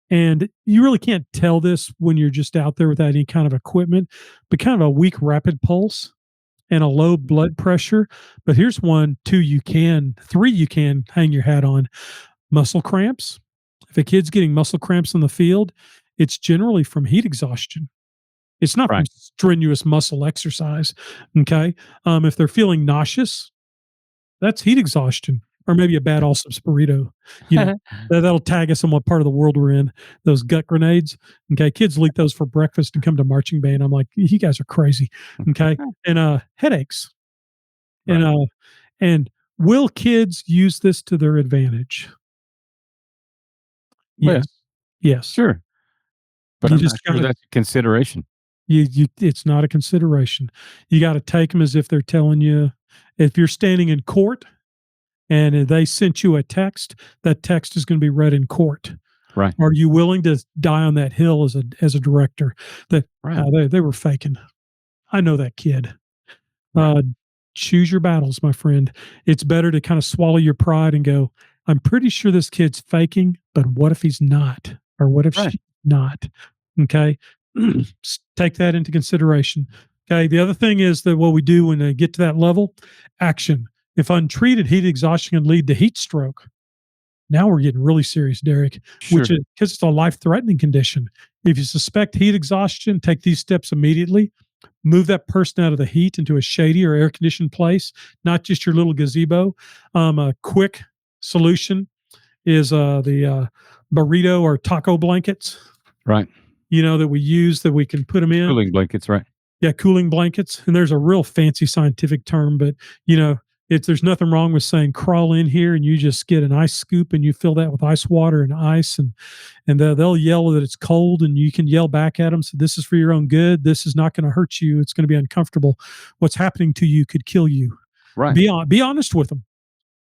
[SPEAKER 2] and you really can't tell this when you're just out there without any kind of equipment, but kind of a weak rapid pulse and a low blood pressure. But here's one, two, three, you can hang your hat on: muscle cramps. If a kid's getting muscle cramps in the field, it's generally from heat exhaustion. It's not from
[SPEAKER 1] Right.
[SPEAKER 2] strenuous muscle exercise. Okay. If they're feeling nauseous, that's heat exhaustion, or maybe a bad Allsup's burrito. You know, that'll tag us in what part of the world we're in. Those gut grenades. Okay. Kids will eat those for breakfast and come to marching band. I'm like, you guys are crazy. Okay. And headaches. And
[SPEAKER 1] Right.
[SPEAKER 2] and will kids use this to their advantage?
[SPEAKER 1] Well,
[SPEAKER 2] Yes. Yes.
[SPEAKER 1] sure, but
[SPEAKER 2] You
[SPEAKER 1] I'm not
[SPEAKER 2] just
[SPEAKER 1] sure
[SPEAKER 2] gotta
[SPEAKER 1] that's a consideration.
[SPEAKER 2] it's not a consideration. You gotta take them as if they're telling you. If you're standing in court and they sent you a text, that text is gonna be read in court.
[SPEAKER 1] Right.
[SPEAKER 2] Are you willing to die on that hill as a director that,
[SPEAKER 1] Right.
[SPEAKER 2] they were faking? I know that kid.
[SPEAKER 1] Right.
[SPEAKER 2] Uh, choose your battles, my friend. It's better to kind of swallow your pride and go, I'm pretty sure this kid's faking, but what if he's not? Or what if
[SPEAKER 1] Right.
[SPEAKER 2] she's not? Okay. Take that into consideration. Okay. The other thing is that what we do when they get to that level, action. If untreated, heat exhaustion can lead to heat stroke. Now we're getting really serious, Derek, which
[SPEAKER 1] Sure.
[SPEAKER 2] is because it's a life threatening condition. If you suspect heat exhaustion, take these steps immediately. Move that person out of the heat into a shady or air conditioned place, not just your little gazebo. A quick solution is the burrito or taco blankets,
[SPEAKER 1] Right.
[SPEAKER 2] that we use that we can put them in.
[SPEAKER 1] Cooling blankets, right.
[SPEAKER 2] Yeah, cooling blankets. And there's a real fancy scientific term, but there's nothing wrong with saying crawl in here and you just get an ice scoop and you fill that with ice water and ice, and they'll yell that it's cold and you can yell back at them. So this is for your own good. This is not going to hurt you. It's going to be uncomfortable. What's happening to you could kill you.
[SPEAKER 1] Right.
[SPEAKER 2] Be honest with them.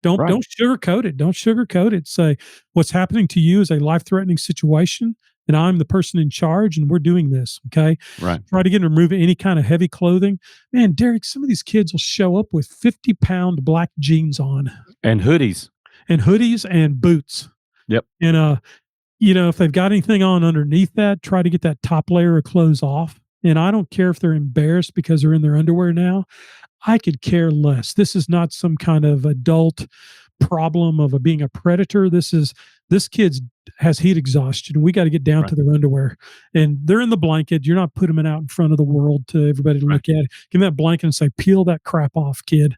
[SPEAKER 1] Right.
[SPEAKER 2] Don't sugarcoat it. Don't sugarcoat it. Say what's happening to you is a life-threatening situation, and I'm the person in charge, and we're doing this. Okay.
[SPEAKER 1] Right.
[SPEAKER 2] Try to get them to remove any kind of heavy clothing. Man, Derek, some of these kids will show up with 50-pound black jeans on
[SPEAKER 1] And hoodies.
[SPEAKER 2] and hoodies and boots.
[SPEAKER 1] Yep.
[SPEAKER 2] And if they've got anything on underneath that, try to get that top layer of clothes off. And I don't care if they're embarrassed because they're in their underwear now. I could care less. This is not some kind of adult problem of being a predator. This kid's has heat exhaustion. We got to get down
[SPEAKER 1] Right.
[SPEAKER 2] to their underwear, and they're in the blanket. You're not putting them out in front of the world to everybody to
[SPEAKER 1] Right.
[SPEAKER 2] look at. Give them that blanket and say, "Peel that crap off, kid,"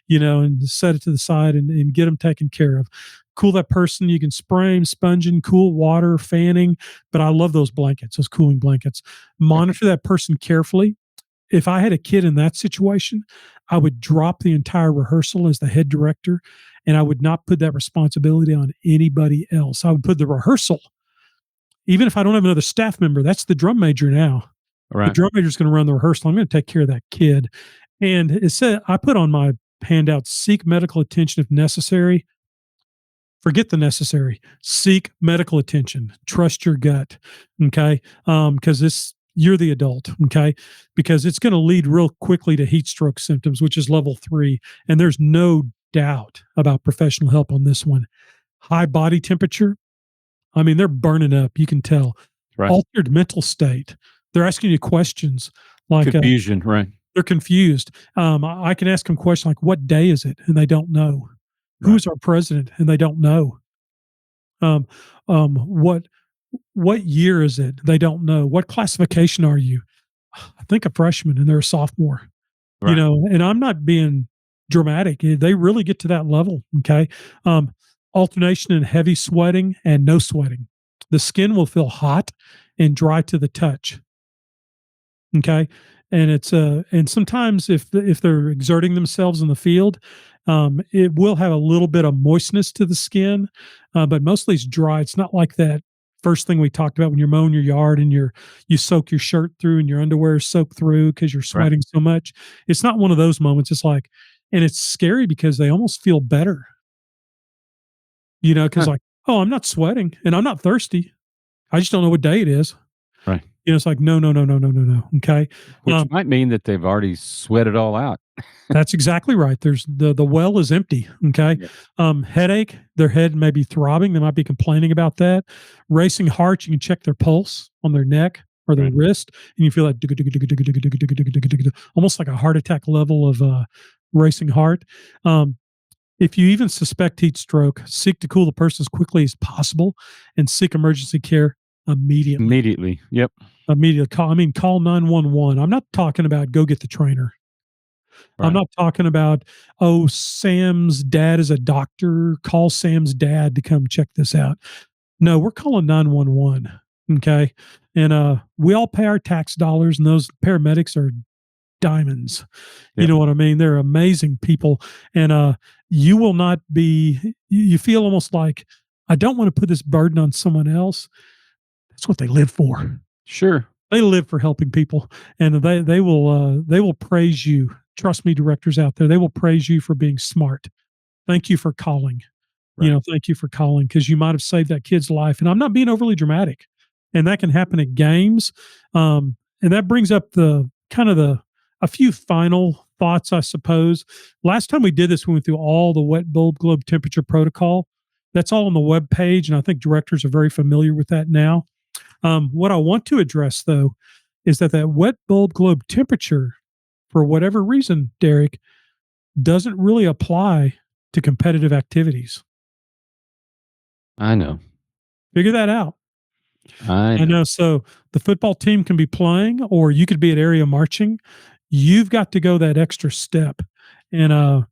[SPEAKER 2] and set it to the side and get them taken care of. Cool that person. You can spray them, sponging, cool water, fanning. But I love those blankets, those cooling blankets. Monitor that person carefully. If I had a kid in that situation, I would drop the entire rehearsal as the head director, and I would not put that responsibility on anybody else. I would put the rehearsal, even if I don't have another staff member, that's the drum major now. The
[SPEAKER 1] Right.
[SPEAKER 2] drum major is going to run the rehearsal. I'm going to take care of that kid. And it said, I put on my handout, seek medical attention if necessary. Forget the necessary. Seek medical attention. Trust your gut. Okay. Because you're the adult. Okay. Because it's going to lead real quickly to heat stroke symptoms, which is level 3. And there's no doubt about professional help on this one. High body temperature. I mean, they're burning up. You can tell.
[SPEAKER 1] Right.
[SPEAKER 2] Altered mental state. They're asking you questions like
[SPEAKER 1] Confusion. Right.
[SPEAKER 2] they're confused. I can ask them questions like, "What day is it?" and they don't know. Who
[SPEAKER 1] Right.
[SPEAKER 2] is our president? And they don't know. Um, what year is it? They don't know. What classification are you? I think a freshman, and they're a sophomore.
[SPEAKER 1] Right.
[SPEAKER 2] And I'm not being dramatic. They really get to that level. Okay. Alternation in heavy sweating and no sweating. The skin will feel hot and dry to the touch. Okay. And and sometimes if they're exerting themselves in the field, it will have a little bit of moistness to the skin, but mostly it's dry. It's not like that first thing we talked about when you're mowing your yard and you soak your shirt through and your underwear is soaked through because you're
[SPEAKER 1] Right.
[SPEAKER 2] sweating so much. It's not one of those moments. It's like, and it's scary because they almost feel better, because
[SPEAKER 1] Huh.
[SPEAKER 2] like, oh, I'm not sweating and I'm not thirsty. I just don't know what day it is.
[SPEAKER 1] Right.
[SPEAKER 2] It's like, no, no, no, no, no, no, no. Okay.
[SPEAKER 1] Which
[SPEAKER 2] Um,
[SPEAKER 1] might mean that they've already sweat it all out.
[SPEAKER 2] That's exactly right. There's the well is empty. Okay.
[SPEAKER 1] Yeah.
[SPEAKER 2] Headache, their head may be throbbing. They might be complaining about that. Racing heart, you can check their pulse on their neck or their
[SPEAKER 1] Right.
[SPEAKER 2] wrist, and you feel that almost like a heart attack level of racing heart. Um, if you even suspect heat stroke, seek to cool the person as quickly as possible and seek emergency care immediately.
[SPEAKER 1] Immediately. Yep.
[SPEAKER 2] Immediately call. I mean, call 911. I'm not talking about go get the trainer. I'm
[SPEAKER 1] Right.
[SPEAKER 2] not talking about, oh, Sam's dad is a doctor. Call Sam's dad to come check this out. No, we're calling 911. Okay. And we all pay our tax dollars, and those paramedics are diamonds. You
[SPEAKER 1] Yep.
[SPEAKER 2] know what I mean? They're amazing people. And you will not be, you feel almost like, I don't want to put this burden on someone else. That's what they live for.
[SPEAKER 1] Sure.
[SPEAKER 2] They live for helping people, and they will praise you. Trust me, directors out there, they will praise you for being smart. Thank you for calling.
[SPEAKER 1] Right.
[SPEAKER 2] Thank you for calling because you might have saved that kid's life. And I'm not being overly dramatic, and that can happen at games. And that brings up the kind of the a few final thoughts, I suppose. Last time we did this, we went through all the wet bulb globe temperature protocol. That's all on the web page, and I think directors are very familiar with that now. What I want to address, though, is that wet bulb globe temperature, for whatever reason, Derek, doesn't really apply to competitive activities.
[SPEAKER 1] I know.
[SPEAKER 2] Figure that out.
[SPEAKER 1] I
[SPEAKER 2] I
[SPEAKER 1] know.
[SPEAKER 2] know. So the football team can be playing, or you could be at area marching. You've got to go that extra step, and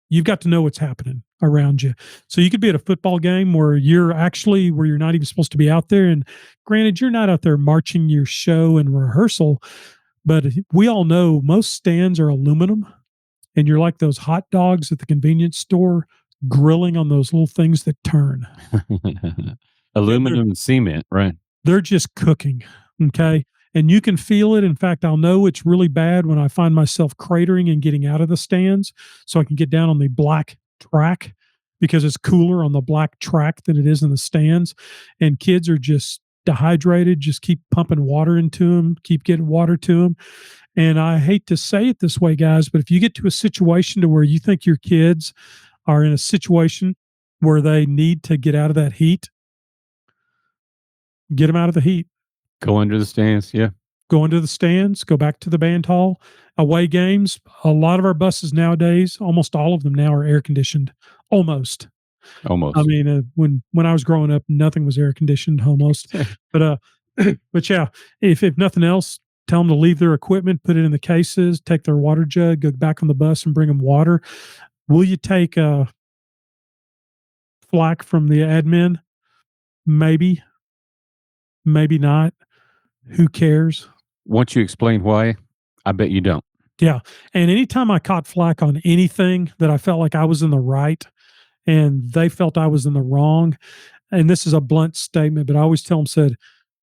[SPEAKER 2] you've got to know what's happening around you. So you could be at a football game where you're not even supposed to be out there. And granted, you're not out there marching your show and rehearsal, but we all know most stands are aluminum, and you're like those hot dogs at the convenience store grilling on those little things that turn. They're
[SPEAKER 1] Aluminum and cement. Right.
[SPEAKER 2] they're just cooking. Okay. And you can feel it. In fact, I'll know it's really bad when I find myself cratering and getting out of the stands so I can get down on the black track because it's cooler on the black track than it is in the stands. And kids are just dehydrated, just keep pumping water into them, keep getting water to them. And I hate to say it this way, guys, but if you get to a situation to where you think your kids are in a situation where they need to get out of that heat, get them out of the heat.
[SPEAKER 1] Go under the stands. Yeah.
[SPEAKER 2] Go into the stands, go back to the band hall. Away games, a lot of our buses nowadays, almost all of them now are air conditioned. Almost. I
[SPEAKER 1] Almost.
[SPEAKER 2] mean, when I was growing up, nothing was air conditioned almost. But but yeah, if nothing else, tell them to leave their equipment, put it in the cases, take their water jug, go back on the bus, and bring them water. Will you take flack from the admin? Maybe, maybe not. Who cares?
[SPEAKER 1] Once you explain why, I bet you don't.
[SPEAKER 2] Yeah. And anytime I caught flack on anything that I felt like I was in the right and they felt I was in the wrong, and this is a blunt statement, but I always tell them, said,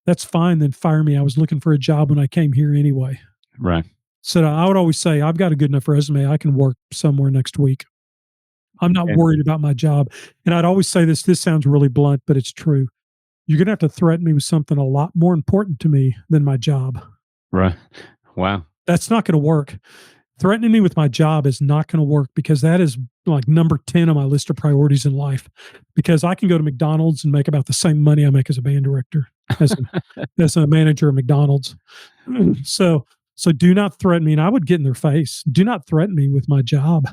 [SPEAKER 2] that's fine, then fire me. I was looking for a job when I came here anyway.
[SPEAKER 1] Right.
[SPEAKER 2] So I would always say, I've got a good enough resume. I can work somewhere next week. I'm not
[SPEAKER 1] And
[SPEAKER 2] worried about my job. And I'd always say this sounds really blunt, but it's true. You're going to have to threaten me with something a lot more important to me than my job.
[SPEAKER 1] right. Wow.
[SPEAKER 2] That's not going to work. Threatening me with my job is not going to work because that is like number 10 on my list of priorities in life. Because I can go to McDonald's and make about the same money I make as a band director, as as a manager of McDonald's. So so do not threaten me. And I would get in their face. Do not threaten me with my job.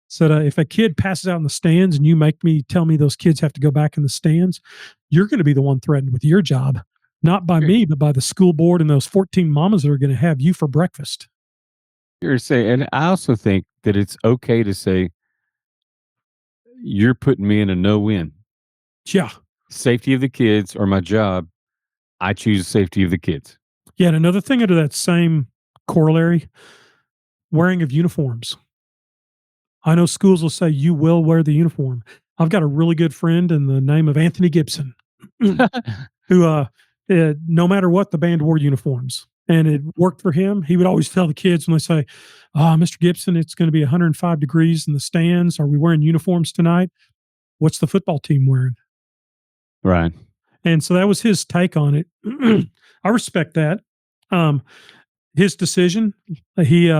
[SPEAKER 2] So that if a kid passes out in the stands and you make me tell me those kids have to go back in the stands, you're going to be the one threatened with your job, not by
[SPEAKER 1] Sure.
[SPEAKER 2] me, but by the school board and those 14 mamas that are going to have you for breakfast.
[SPEAKER 1] You're saying, and I also think that it's okay to say, you're putting me in a no win.
[SPEAKER 2] Yeah.
[SPEAKER 1] Safety of the kids or my job. I choose safety of the kids.
[SPEAKER 2] Yeah, and another thing under that same corollary, wearing of uniforms. I know schools will say you will wear the uniform. I've got a really good friend in the name of Anthony Gibson, who, no matter what, the band wore uniforms, and it worked for him. He would always tell the kids when they say, Mr. Gibson, it's going to be 105 degrees in the stands. Are we wearing uniforms tonight? What's the football team wearing?
[SPEAKER 1] Right.
[SPEAKER 2] And so that was his take on it. I respect that. Um, his decision. He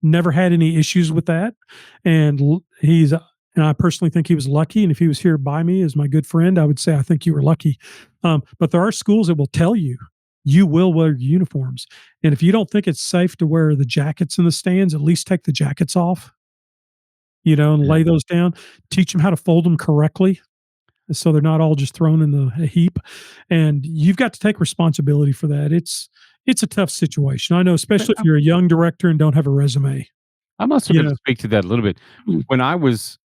[SPEAKER 2] never had any issues with that, and and I personally think he was lucky. And if he was here by me as my good friend, I would say I think you were lucky. But there are schools that will tell you you will wear uniforms, and if you don't think it's safe to wear the jackets in the stands, at least take the jackets off. And
[SPEAKER 1] Yeah.
[SPEAKER 2] lay those down. Teach them how to fold them correctly so they're not all just thrown in the a heap. And you've got to take responsibility for that. It's a tough situation. I know,
[SPEAKER 1] But
[SPEAKER 2] especially if you're a young director and don't have a resume.
[SPEAKER 1] I'm also
[SPEAKER 2] You
[SPEAKER 1] going to
[SPEAKER 2] know,
[SPEAKER 1] speak to that a little bit.
[SPEAKER 2] Mm.
[SPEAKER 1] When I was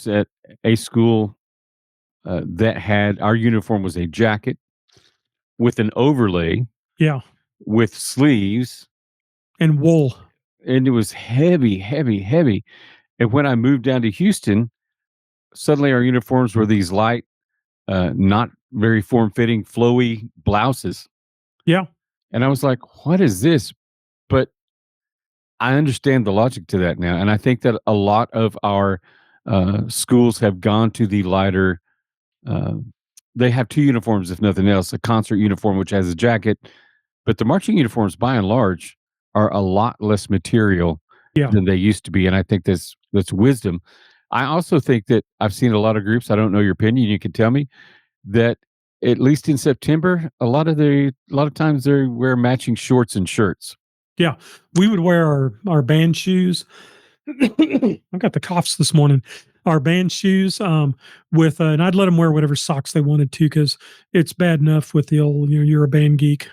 [SPEAKER 1] at a school that had our uniform was a jacket with an overlay
[SPEAKER 2] Yeah,
[SPEAKER 1] with sleeves,
[SPEAKER 2] and wool.
[SPEAKER 1] and it was heavy, heavy, heavy. And when I moved down to Houston, suddenly our uniforms were these light, not very form fitting, flowy blouses.
[SPEAKER 2] Yeah,
[SPEAKER 1] And I was like, what is this? But I understand the logic to that now. And I think that a lot of our schools have gone to the lighter. Uh, they have two uniforms, if nothing else, a concert uniform, which has a jacket, but the marching uniforms, by and large, are a lot less material
[SPEAKER 2] yeah,
[SPEAKER 1] than they used to be. And I think that's wisdom. I also think that I've seen a lot of groups. I don't know your opinion. You can tell me that at least in September, a lot of times they wear matching shorts and shirts.
[SPEAKER 2] yeah. We would wear our band shoes. I've got the coughs this morning. Our band shoes, and I'd let them wear whatever socks they wanted to because it's bad enough with the old, you're a band geek kind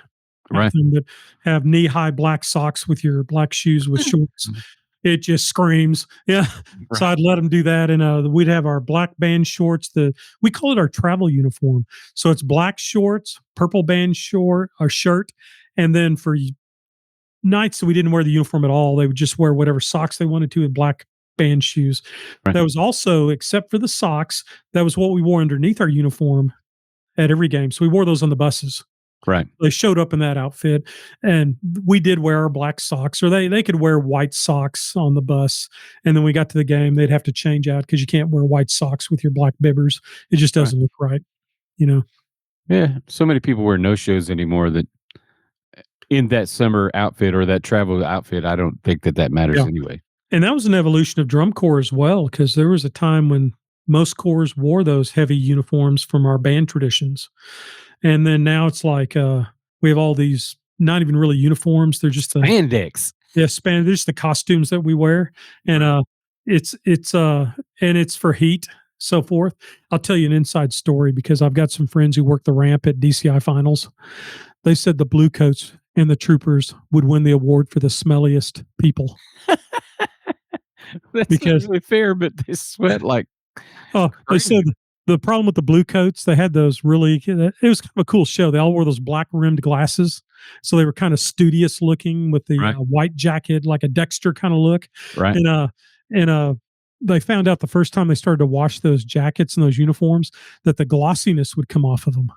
[SPEAKER 2] of
[SPEAKER 1] Right.
[SPEAKER 2] thing, but have knee high black socks with your black shoes with shorts.
[SPEAKER 1] Mhm.
[SPEAKER 2] It just screams. Yeah. So
[SPEAKER 1] Right.
[SPEAKER 2] I'd let them do that. And we'd have our black band shorts. We call it our travel uniform. So it's black shorts, purple band short or shirt. And then for nights that we didn't wear the uniform at all, they would just wear whatever socks they wanted to with black band shoes.
[SPEAKER 1] Right.
[SPEAKER 2] That was also, except for the socks, that was what we wore underneath our uniform at every game. So we wore those on the buses.
[SPEAKER 1] Right.
[SPEAKER 2] They showed up in that outfit, and we did wear our black socks, or they could wear white socks on the bus. And then we got to the game, they'd have to change out because you can't wear white socks with your black bibbers. It just
[SPEAKER 1] Right.
[SPEAKER 2] doesn't look right, you know.
[SPEAKER 1] Yeah. So many people wear no shows anymore that in that summer outfit or that travel outfit, I don't think that matters
[SPEAKER 2] Yeah.
[SPEAKER 1] anyway.
[SPEAKER 2] And that was an evolution of drum corps as well, because there was a time when most corps wore those heavy uniforms from our band traditions. And then now it's like we have all these not even really uniforms. They're just
[SPEAKER 1] Spandex.
[SPEAKER 2] span. They're just the costumes that we wear, and it's for heat, so forth. I'll tell you an inside story because I've got some friends who work the ramp at DCI finals. They said the blue coats and the troopers would win the award for the smelliest people
[SPEAKER 1] That's not
[SPEAKER 2] because
[SPEAKER 1] really fair, but they sweat like
[SPEAKER 2] they
[SPEAKER 1] crazy.
[SPEAKER 2] said the problem with the blue coats, they had those really, it was kind of a cool show. They all wore those black rimmed glasses. So they were kind of studious looking with the
[SPEAKER 1] Right.
[SPEAKER 2] white jacket, like a Dexter kind of look.
[SPEAKER 1] Right.
[SPEAKER 2] And, they found out the first time they started to wash those jackets and those uniforms that the glossiness would come off of them.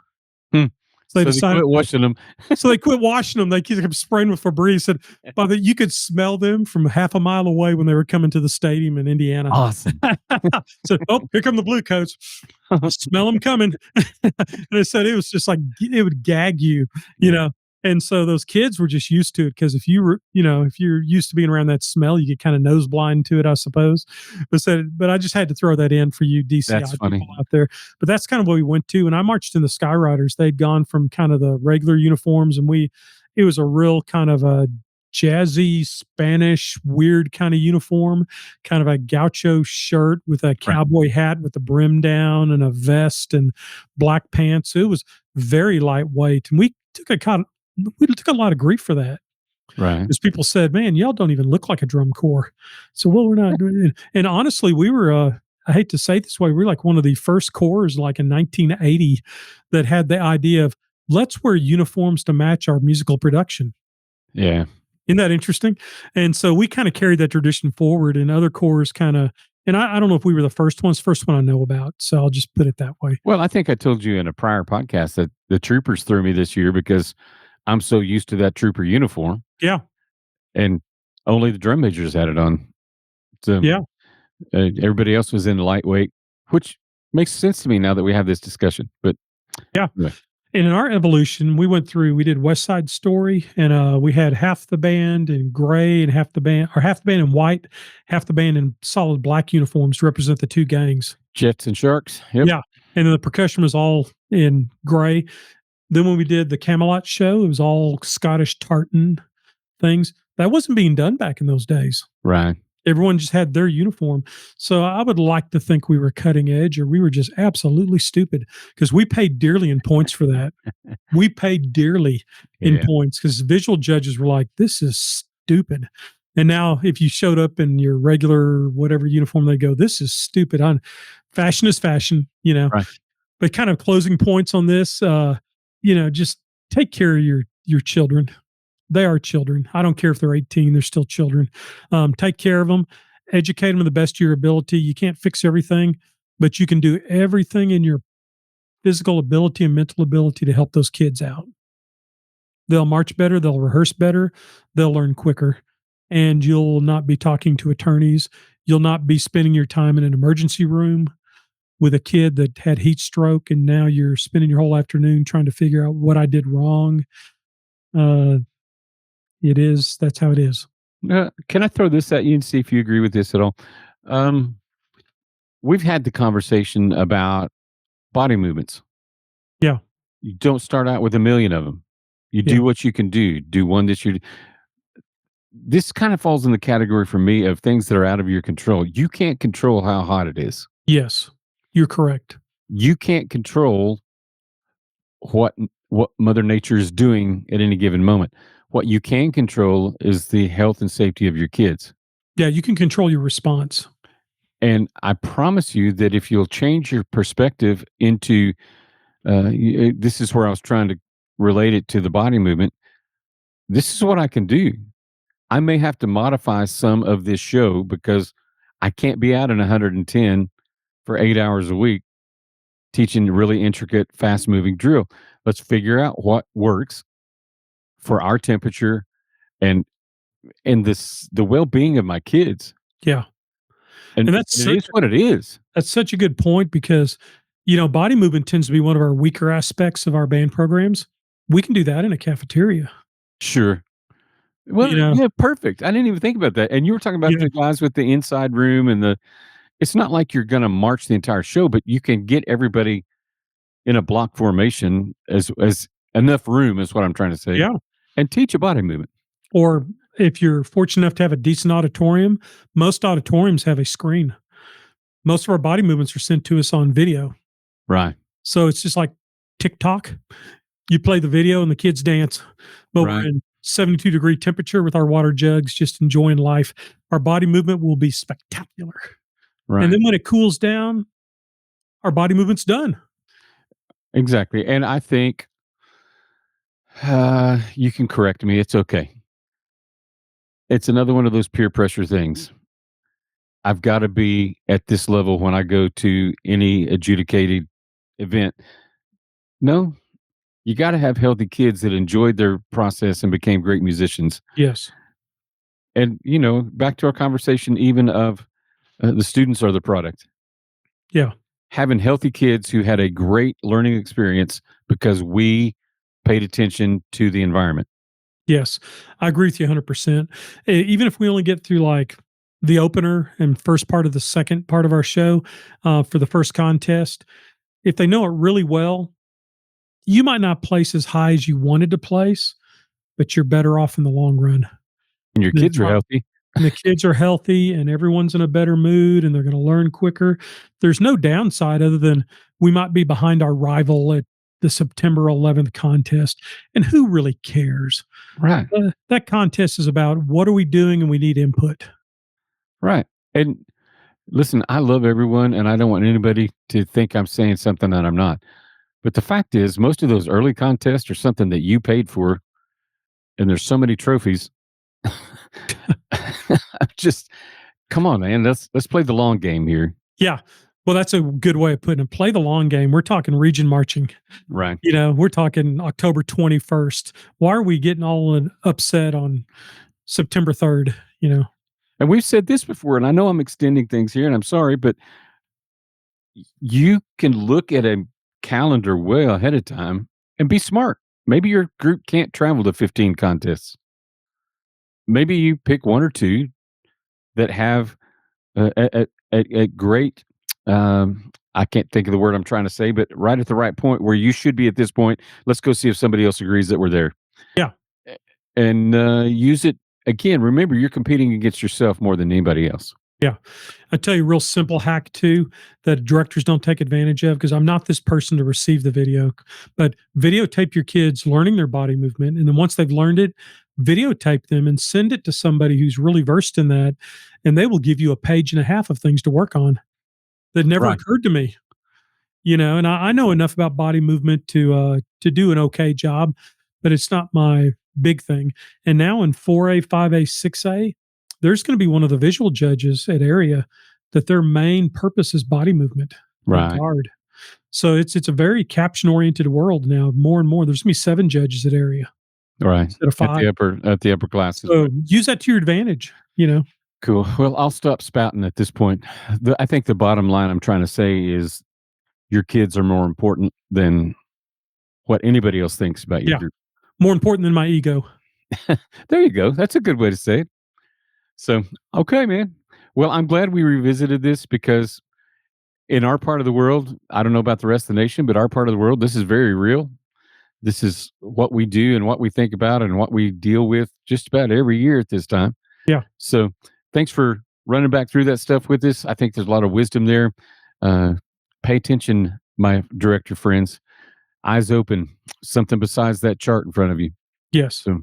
[SPEAKER 1] Hmm.
[SPEAKER 2] So they
[SPEAKER 1] So they
[SPEAKER 2] decided
[SPEAKER 1] quit washing them.
[SPEAKER 2] so they quit washing them. They kept spraying with Febreze. And by the you could smell them from half a mile away when they were coming to the stadium in Indiana.
[SPEAKER 1] Awesome.
[SPEAKER 2] So, oh, here come the blue coats. Smell them coming. And they said it was just like it would gag you, you
[SPEAKER 1] Yeah.
[SPEAKER 2] know. And so those kids were just used to it because if you're used to being around that smell, you get kind of nose blind to it, I suppose. But I just had to throw that in for you
[SPEAKER 1] That's
[SPEAKER 2] DCI
[SPEAKER 1] funny.
[SPEAKER 2] people out there. But that's kind of what we went to. And I marched in the Skyriders. They'd gone from kind of the regular uniforms, and it was a real kind of a jazzy Spanish weird kind of uniform, kind of a gaucho shirt with a
[SPEAKER 1] Right.
[SPEAKER 2] cowboy hat with the brim down and a vest and black pants. It was very lightweight, and we took a lot of grief for that
[SPEAKER 1] Right.
[SPEAKER 2] because people said, "Man, y'all don't even look like a drum corps." So, well, we're not doing it. And honestly, we were. I hate to say it this way, we were like one of the first corps, like in 1980, that had the idea of let's wear uniforms to match our musical production.
[SPEAKER 1] Yeah.
[SPEAKER 2] Isn't that interesting? And so we kind of carried that tradition forward, and other corps kind of, and I don't know if we were the first ones, first one I know about. So I'll just put it that way.
[SPEAKER 1] Well, I think I told you in a prior podcast that the troopers threw me this year because I'm so used to that trooper uniform,
[SPEAKER 2] Yeah.
[SPEAKER 1] and only the drum majors had it on. So
[SPEAKER 2] Yeah.
[SPEAKER 1] everybody else was in lightweight, which makes sense to me now that we have this discussion. But
[SPEAKER 2] Yeah.
[SPEAKER 1] anyway,
[SPEAKER 2] And in our evolution, we did West Side Story, and we had half the band in gray and half the band in white, half the band in solid black uniforms to represent the two gangs.
[SPEAKER 1] Jets and Sharks. Yep.
[SPEAKER 2] Yeah. And then the percussion was all in gray. Then when we did the Camelot show, it was all Scottish tartan things. That wasn't being done back in those days.
[SPEAKER 1] Right.
[SPEAKER 2] Everyone just had their uniform. So I would like to think we were cutting edge, or we were just absolutely stupid because we paid dearly in points for that. We paid dearly in
[SPEAKER 1] Yeah.
[SPEAKER 2] points because visual judges were like, this is stupid. And now if you showed up in your regular whatever uniform, they go, this is stupid. On fashion is fashion,
[SPEAKER 1] Right.
[SPEAKER 2] but kind of closing points on this, just take care of your children. They are children. I don't care if they're 18, they're still children. Take care of them, educate them to the best of your ability. You can't fix everything, but you can do everything in your physical ability and mental ability to help those kids out. They'll march better, they'll rehearse better, they'll learn quicker, and you'll not be talking to attorneys. You'll not be spending your time in an emergency room with a kid that had heat stroke, and now you're spending your whole afternoon trying to figure out what I did wrong. Uh, that's how it is.
[SPEAKER 1] Can I throw this at you and see if you agree with this at all? Um, we've had the conversation about body movements.
[SPEAKER 2] Yeah,
[SPEAKER 1] You don't start out with a million of them. You
[SPEAKER 2] yeah,
[SPEAKER 1] do what you can do. Do one that you. This kind of falls in the category for me of things that are out of your control. You can't control how hot it is.
[SPEAKER 2] yes, you're correct.
[SPEAKER 1] You can't control what Mother Nature is doing at any given moment. What you can control is the health and safety of your kids.
[SPEAKER 2] Yeah, you can control your response.
[SPEAKER 1] And I promise you that if you'll change your perspective into this is where I was trying to relate it to the body movement. This is what I can do. I may have to modify some of this show because I can't be out in 110 for 8 hours a week teaching really intricate, fast moving drill. Let's figure out what works for our temperature and the well being of my kids.
[SPEAKER 2] Yeah,
[SPEAKER 1] And,
[SPEAKER 2] and
[SPEAKER 1] and it is what it is.
[SPEAKER 2] that's such a good point because, body movement tends to be one of our weaker aspects of our band programs. We can do that in a cafeteria.
[SPEAKER 1] Sure. Well,
[SPEAKER 2] You know,
[SPEAKER 1] yeah, perfect. I didn't even think about that. And you were talking about
[SPEAKER 2] yeah,
[SPEAKER 1] the guys with the inside room and it's not like you're going to march the entire show, but you can get everybody in a block formation as enough room is what I'm trying to say
[SPEAKER 2] yeah.
[SPEAKER 1] and teach a body movement.
[SPEAKER 2] Or if you're fortunate enough to have a decent auditorium, most auditoriums have a screen. Most of our body movements are sent to us on video.
[SPEAKER 1] Right.
[SPEAKER 2] So it's just like TikTok. You play the video and the kids dance, but we're
[SPEAKER 1] Right.
[SPEAKER 2] in 72-degree temperature with our water jugs, just enjoying life. Our body movement will be spectacular. And
[SPEAKER 1] Right.
[SPEAKER 2] then when it cools down, our body movement's done.
[SPEAKER 1] Exactly. And I think you can correct me. It's okay. It's another one of those peer pressure things. I've got to be at this level when I go to any adjudicated event. No, you got to have healthy kids that enjoyed their process and became great musicians.
[SPEAKER 2] Yes.
[SPEAKER 1] And, back to our conversation, even of the students are the product.
[SPEAKER 2] Yeah.
[SPEAKER 1] Having healthy kids who had a great learning experience because we paid attention to the environment.
[SPEAKER 2] Yes. I agree with you 100%. Even if we only get through like the opener and first part of the second part of our show for the first contest, if they know it really well, you might not place as high as you wanted to place, but you're better off in the long run.
[SPEAKER 1] And your
[SPEAKER 2] than
[SPEAKER 1] kids are
[SPEAKER 2] not.
[SPEAKER 1] healthy.
[SPEAKER 2] And the kids are healthy and everyone's in a better mood and they're going to learn quicker. There's no downside other than we might be behind our rival at the September 11th contest. And who really cares?
[SPEAKER 1] Right.
[SPEAKER 2] That contest is about what are we doing and we need input.
[SPEAKER 1] Right. And listen, I love everyone and I don't want anybody to think I'm saying something that I'm not. But the fact is, most of those early contests are something that you paid for, and there's so many trophies. Just come on, man. Let's play the long game here.
[SPEAKER 2] Yeah. Well, that's a good way of putting it. Play the long game. We're talking region marching.
[SPEAKER 1] Right.
[SPEAKER 2] We're talking October 21st. Why are we getting all upset on September 3rd?
[SPEAKER 1] And we've said this before, and I know I'm extending things here, and I'm sorry, but you can look at a calendar well ahead of time and be smart. Maybe your group can't travel to 15 contests. Maybe you pick one or two that have a great, I can't think of the word I'm trying to say, but right at the right point where you should be at this point. Let's go see if somebody else agrees that we're there.
[SPEAKER 2] Yeah.
[SPEAKER 1] And use it again. Remember, you're competing against yourself more than anybody else.
[SPEAKER 2] Yeah. I tell you a real simple hack too that directors don't take advantage of because I'm not this person to receive the video, but videotape your kids learning their body movement. And then once they've learned it, videotape them and send it to somebody who's really versed in that. And they will give you a page and a half of things to work on that never
[SPEAKER 1] Right.
[SPEAKER 2] occurred to me. And I know enough about body movement to do an okay job, but it's not my big thing. And now in 4A, 5A, 6A, there's going to be one of the visual judges at area that their main purpose is body movement and
[SPEAKER 1] Right.
[SPEAKER 2] guard. So it's a very caption oriented world now. More and more, there's going to be 7 judges at area
[SPEAKER 1] Right.
[SPEAKER 2] instead of 5.
[SPEAKER 1] At the upper classes.
[SPEAKER 2] So use that to your advantage.
[SPEAKER 1] Cool. Well, I'll stop spouting at this point. I think the bottom line I'm trying to say is your kids are more important than what anybody else thinks about your
[SPEAKER 2] Yeah,
[SPEAKER 1] group.
[SPEAKER 2] more important than my ego.
[SPEAKER 1] There you go. That's a good way to say it. So, okay, man. Well, I'm glad we revisited this because in our part of the world, I don't know about the rest of the nation, but our part of the world, this is very real. This is what we do and what we think about and what we deal with just about every year at this time.
[SPEAKER 2] Yeah.
[SPEAKER 1] So, thanks for running back through that stuff with us. I think there's a lot of wisdom there. Uh, pay attention, my director friends. Eyes open. Something besides that chart in front of you.
[SPEAKER 2] Yes.
[SPEAKER 1] So,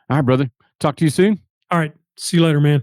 [SPEAKER 1] all right, brother. Talk to you soon.
[SPEAKER 2] All right. See you later, man.